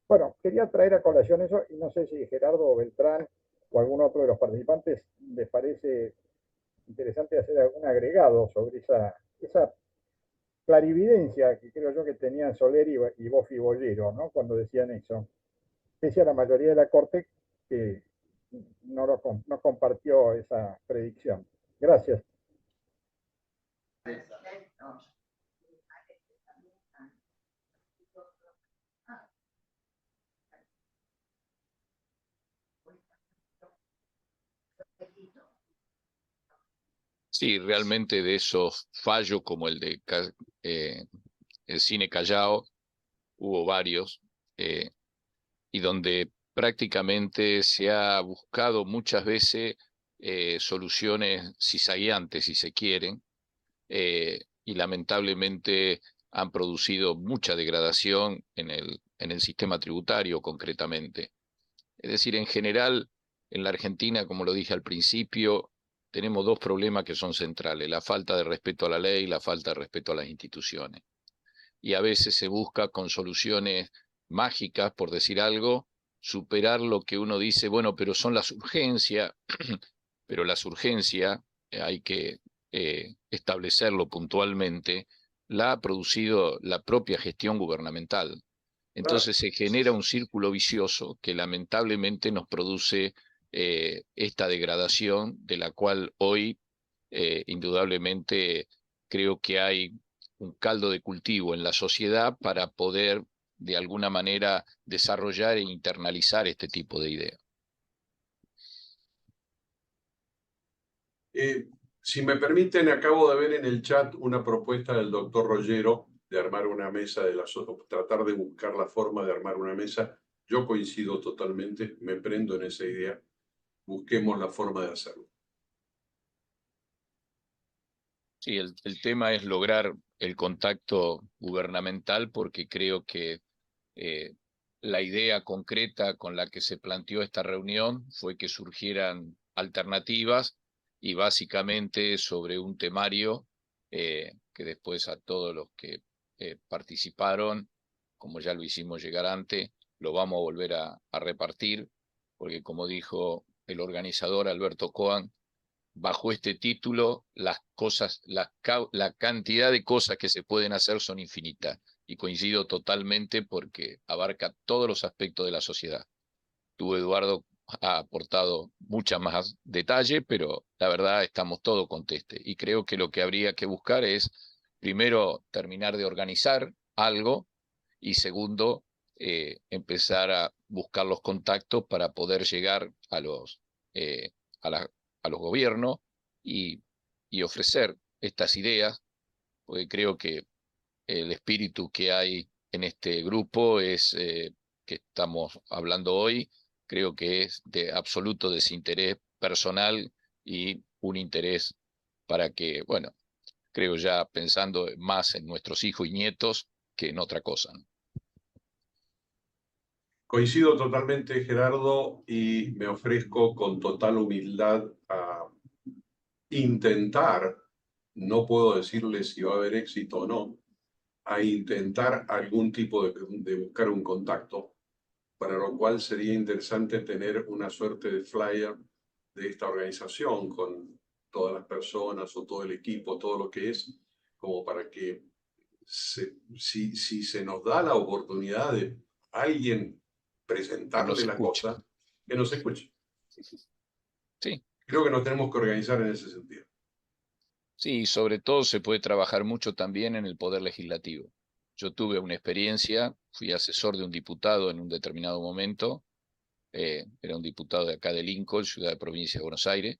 Bueno, quería traer a colación eso y no sé si Gerardo o Beltrán o algún otro de los participantes les parece interesante hacer algún agregado sobre esa clarividencia que creo yo que tenían Soler y Boffi Bollero, ¿no? Cuando decían eso. Pese a la mayoría de la Corte que no compartió esa predicción. Gracias. Sí, realmente de esos fallos como el de el cine Callao, hubo varios, y donde prácticamente se ha buscado muchas veces soluciones cizagueantes, si se quieren, y lamentablemente han producido mucha degradación en el sistema tributario concretamente. Es decir, en general, en la Argentina, como lo dije al principio, tenemos dos problemas que son centrales: la falta de respeto a la ley y la falta de respeto a las instituciones. Y a veces se busca con soluciones mágicas, por decir algo, superar lo que uno dice, bueno, pero son las urgencias, pero las urgencias hay que establecerlo puntualmente, la ha producido la propia gestión gubernamental. Entonces se genera un círculo vicioso que lamentablemente nos produce esta degradación, de la cual hoy indudablemente creo que hay un caldo de cultivo en la sociedad para poder de alguna manera desarrollar e internalizar este tipo de ideas. Si me permiten, acabo de ver en el chat una propuesta del doctor Rollero de armar una mesa, tratar de buscar la forma de armar una mesa. Yo coincido totalmente, me prendo en esa idea. Busquemos la forma de hacerlo. Sí, el tema es lograr el contacto gubernamental, porque creo que la idea concreta con la que se planteó esta reunión fue que surgieran alternativas, y básicamente sobre un temario que después a todos los que participaron, como ya lo hicimos llegar antes, lo vamos a volver a repartir, porque como dijo el organizador Alberto Coan, bajo este título las cosas, la cantidad de cosas que se pueden hacer son infinitas, y coincido totalmente porque abarca todos los aspectos de la sociedad. Tú, Eduardo, ha aportado mucha más detalle, pero la verdad estamos todos contestes, y creo que lo que habría que buscar es, primero, terminar de organizar algo, y segundo, empezar a buscar los contactos para poder llegar a los gobiernos y ofrecer estas ideas, porque creo que el espíritu que hay en este grupo es que estamos hablando hoy, creo que es de absoluto desinterés personal y un interés para que, bueno, creo ya pensando más en nuestros hijos y nietos que en otra cosa, ¿no? Coincido totalmente, Gerardo, y me ofrezco con total humildad a intentar, no puedo decirles si va a haber éxito o no, a intentar algún tipo de buscar un contacto, para lo cual sería interesante tener una suerte de flyer de esta organización con todas las personas o todo el equipo, todo lo que es, como para que si se nos da la oportunidad de alguien presentarle la cosa, que nos escuche. Sí. Creo que nos tenemos que organizar en ese sentido. Sí, sobre todo se puede trabajar mucho también en el poder legislativo. Yo tuve una experiencia, fui asesor de un diputado en un determinado momento, era un diputado de acá de Lincoln, ciudad de provincia de Buenos Aires,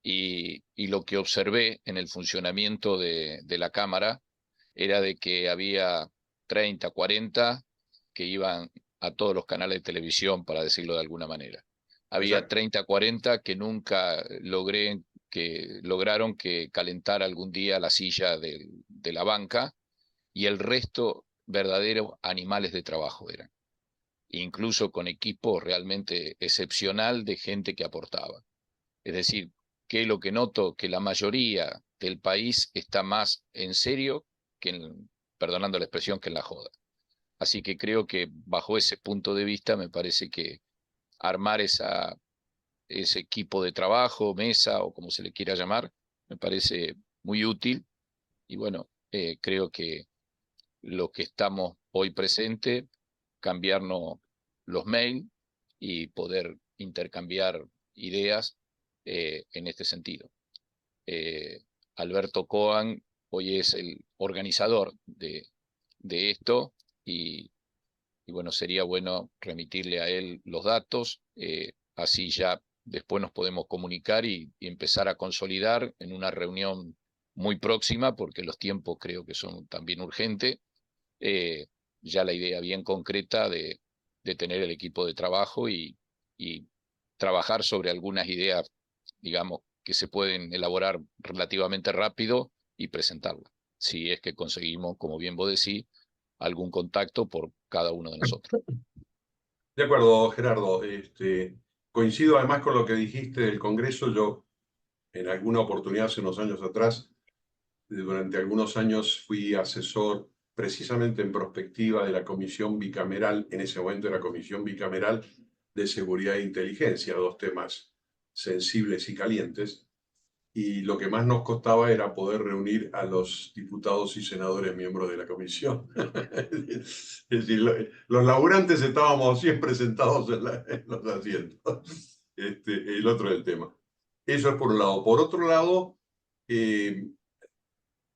y lo que observé en el funcionamiento de la Cámara era de que había 30, 40 que iban a todos los canales de televisión, para decirlo de alguna manera. Había Exacto. 30, 40 que nunca lograron que calentara algún día la silla de la banca, y el resto verdaderos animales de trabajo eran, incluso con equipo realmente excepcional de gente que aportaba. Es decir, que lo que noto, que la mayoría del país está más en serio que perdonando la expresión, que en la joda. Así que creo que bajo ese punto de vista me parece que armar ese equipo de trabajo, mesa o como se le quiera llamar, me parece muy útil. Y bueno, creo que lo que estamos hoy presente, cambiarnos los mails y poder intercambiar ideas en este sentido. Alberto Coan hoy es el organizador de esto, y bueno, sería bueno remitirle a él los datos, así ya después nos podemos comunicar y empezar a consolidar en una reunión muy próxima, porque los tiempos creo que son también urgentes, ya la idea bien concreta de tener el equipo de trabajo y trabajar sobre algunas ideas, digamos, que se pueden elaborar relativamente rápido y presentarlas, si es que conseguimos, como bien vos decís, algún contacto por cada uno de nosotros. De acuerdo, Gerardo. Coincido además con lo que dijiste del Congreso. Yo, en alguna oportunidad, hace unos años atrás, durante algunos años fui asesor precisamente en prospectiva de la Comisión Bicameral, en ese momento era Comisión Bicameral de Seguridad e Inteligencia, dos temas sensibles y calientes, y lo que más nos costaba era poder reunir a los diputados y senadores miembros de la comisión. Es decir, los laburantes estábamos siempre sentados en los asientos. El otro es el tema. Eso es por un lado. Por otro lado,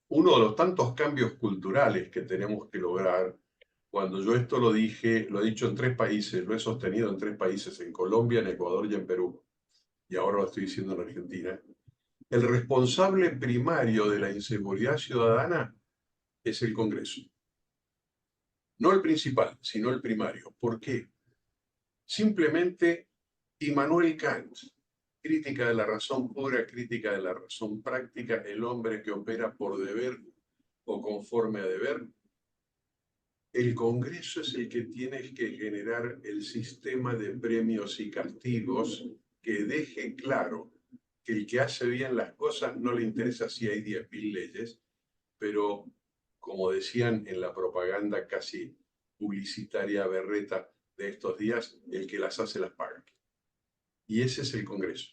uno de los tantos cambios culturales que tenemos que lograr, cuando yo esto lo dije, lo he dicho en 3 países, lo he sostenido en 3 países, en Colombia, en Ecuador y en Perú, y ahora lo estoy diciendo en Argentina, el responsable primario de la inseguridad ciudadana es el Congreso. No el principal, sino el primario. ¿Por qué? Simplemente Immanuel Kant, crítica de la razón pura, crítica de la razón práctica, el hombre que opera por deber o conforme a deber. El Congreso es el que tiene que generar el sistema de premios y castigos que deje claro que el que hace bien las cosas no le interesa si hay 10.000 leyes, pero como decían en la propaganda casi publicitaria berreta de estos días, el que las hace las paga. Y ese es el Congreso.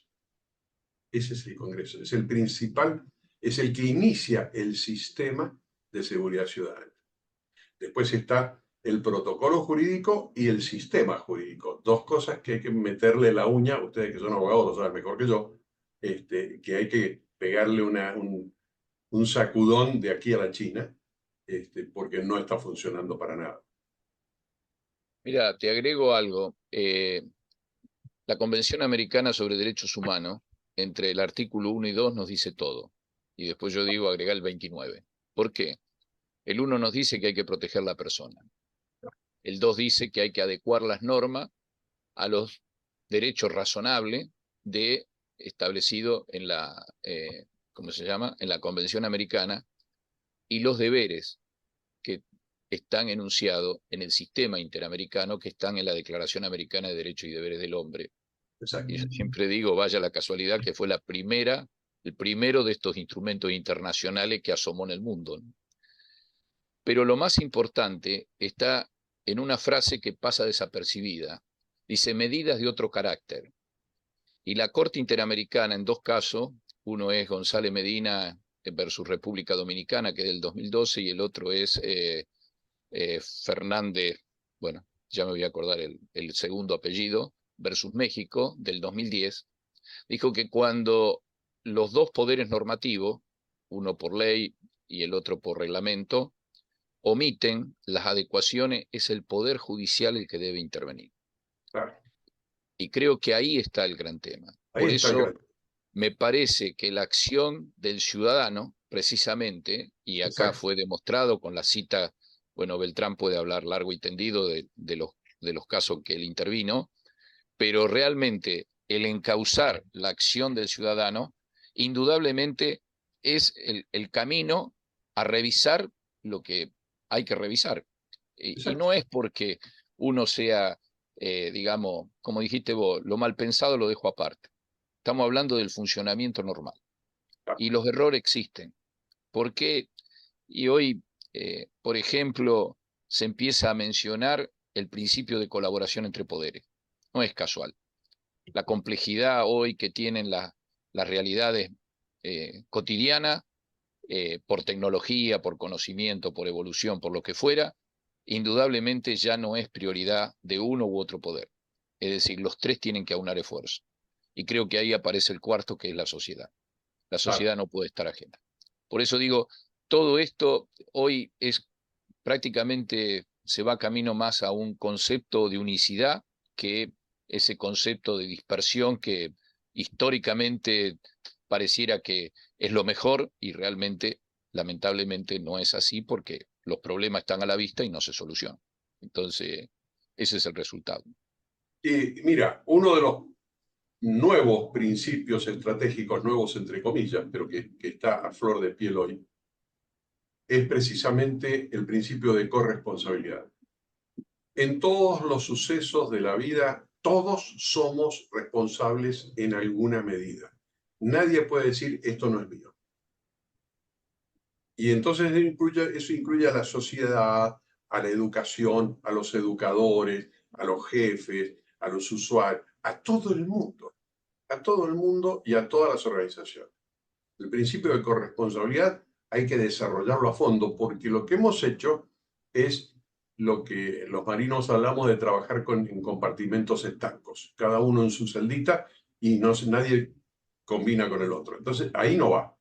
Ese es el Congreso. Es el principal, es el que inicia el sistema de seguridad ciudadana. Después está el protocolo jurídico y el sistema jurídico. Dos cosas que hay que meterle la uña, ustedes que son abogados lo saben mejor que yo, que hay que pegarle un sacudón de aquí a la China, porque no está funcionando para nada. Mira, te agrego algo. La Convención Americana sobre Derechos Humanos, entre el artículo 1 y 2, nos dice todo. Y después yo digo agregar el 29. ¿Por qué? El 1 nos dice que hay que proteger la persona. El 2 dice que hay que adecuar las normas a los derechos razonables establecido en la, ¿cómo se llama? En la Convención Americana, y los deberes que están enunciados en el sistema interamericano, que están en la Declaración Americana de Derechos y Deberes del Hombre. Exacto. Y yo siempre digo, vaya la casualidad, que fue el primero de estos instrumentos internacionales que asomó en el mundo, ¿no? Pero lo más importante está en una frase que pasa desapercibida. Dice, medidas de otro carácter. Y la Corte Interamericana, en 2 casos, uno es González Medina versus República Dominicana, que es del 2012, y el otro es Fernández, bueno, ya me voy a acordar el segundo apellido, versus México, del 2010, dijo que cuando los 2 poderes normativos, uno por ley y el otro por reglamento, omiten las adecuaciones, es el Poder Judicial el que debe intervenir. Claro. Y creo que ahí está el gran tema. Por eso me parece que la acción del ciudadano, precisamente, y acá Exacto. fue demostrado con la cita, bueno, Beltrán puede hablar largo y tendido de los casos que él intervino, pero realmente el encauzar la acción del ciudadano, indudablemente es el camino a revisar lo que hay que revisar. Y no es porque uno sea, digamos, como dijiste vos, lo mal pensado lo dejo aparte. Estamos hablando del funcionamiento normal. Y los errores existen. ¿Por qué? Y hoy, por ejemplo, se empieza a mencionar el principio de colaboración entre poderes. No es casual. La complejidad hoy que tienen las realidades cotidianas, por tecnología, por conocimiento, por evolución, por lo que fuera, indudablemente ya no es prioridad de uno u otro poder. Es decir, los 3 tienen que aunar esfuerzo. Y creo que ahí aparece el cuarto, que es la sociedad. La sociedad no puede estar ajena. Por eso digo, todo esto hoy es prácticamente, se va camino más a un concepto de unicidad que ese concepto de dispersión que históricamente pareciera que es lo mejor y realmente, lamentablemente, no es así porque los problemas están a la vista y no se solucionan. Entonces, ese es el resultado. Y mira, uno de los nuevos principios estratégicos, nuevos entre comillas, pero que está a flor de piel hoy, es precisamente el principio de corresponsabilidad. En todos los sucesos de la vida, todos somos responsables en alguna medida. Nadie puede decir, esto no es mío. Y entonces eso incluye a la sociedad, a la educación, a los educadores, a los jefes, a los usuarios, a todo el mundo y a todas las organizaciones. El principio de corresponsabilidad hay que desarrollarlo a fondo, porque lo que hemos hecho es lo que los marinos hablamos de trabajar en compartimentos estancos, cada uno en su celdita y nadie combina con el otro. Entonces, ahí no va,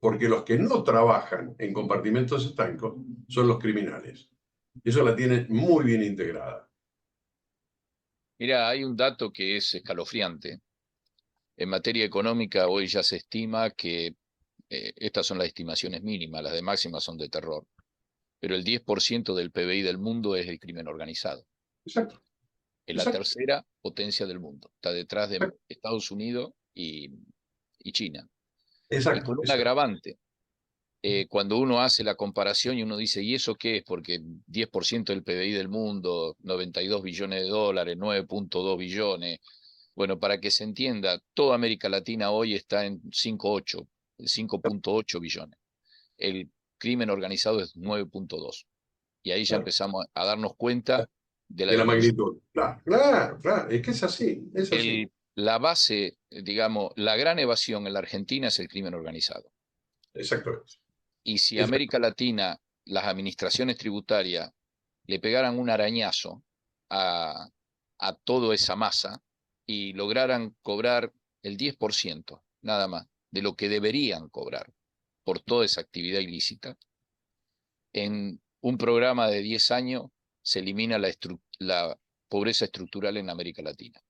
porque los que no trabajan en compartimentos estancos son los criminales. Eso la tienen muy bien integrada. Mira, hay un dato que es escalofriante. En materia económica, hoy ya se estima que estas son las estimaciones mínimas, las de máximas son de terror, pero el 10% del PBI del mundo es el crimen organizado. Exacto. Es la tercera potencia del mundo. Está detrás de Estados Unidos y China. Exacto. Y con un agravante. Cuando uno hace la comparación y uno dice, ¿y eso qué es? Porque 10% del PBI del mundo, 92 billones de dólares, 9.2 billones. Bueno, para que se entienda, toda América Latina hoy está en 5.8 billones. El crimen organizado es 9.2. Y ahí ya empezamos a darnos cuenta de la magnitud. Claro, es que es así. La base, digamos, la gran evasión en la Argentina es el crimen organizado. Exactamente. Y si América Latina, las administraciones tributarias, le pegaran un arañazo a toda esa masa y lograran cobrar el 10%, nada más, de lo que deberían cobrar por toda esa actividad ilícita, en un programa de 10 años se elimina la pobreza estructural en América Latina.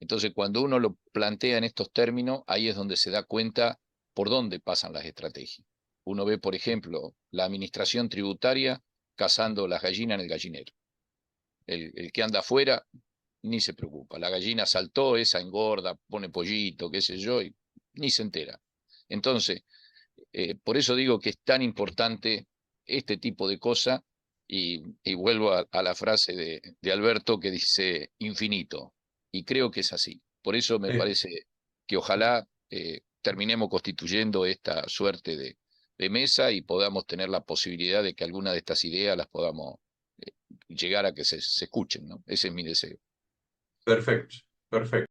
Entonces, cuando uno lo plantea en estos términos, ahí es donde se da cuenta por dónde pasan las estrategias. Uno ve, por ejemplo, la administración tributaria cazando las gallinas en el gallinero. El que anda afuera ni se preocupa. La gallina saltó, esa engorda, pone pollito, qué sé yo, y ni se entera. Entonces, por eso digo que es tan importante este tipo de cosas, y vuelvo a la frase de Alberto que dice infinito. Y creo que es así. Por eso me parece que ojalá terminemos constituyendo esta suerte de mesa y podamos tener la posibilidad de que alguna de estas ideas las podamos llegar a que se escuchen, ¿no? Ese es mi deseo. Perfecto, perfecto.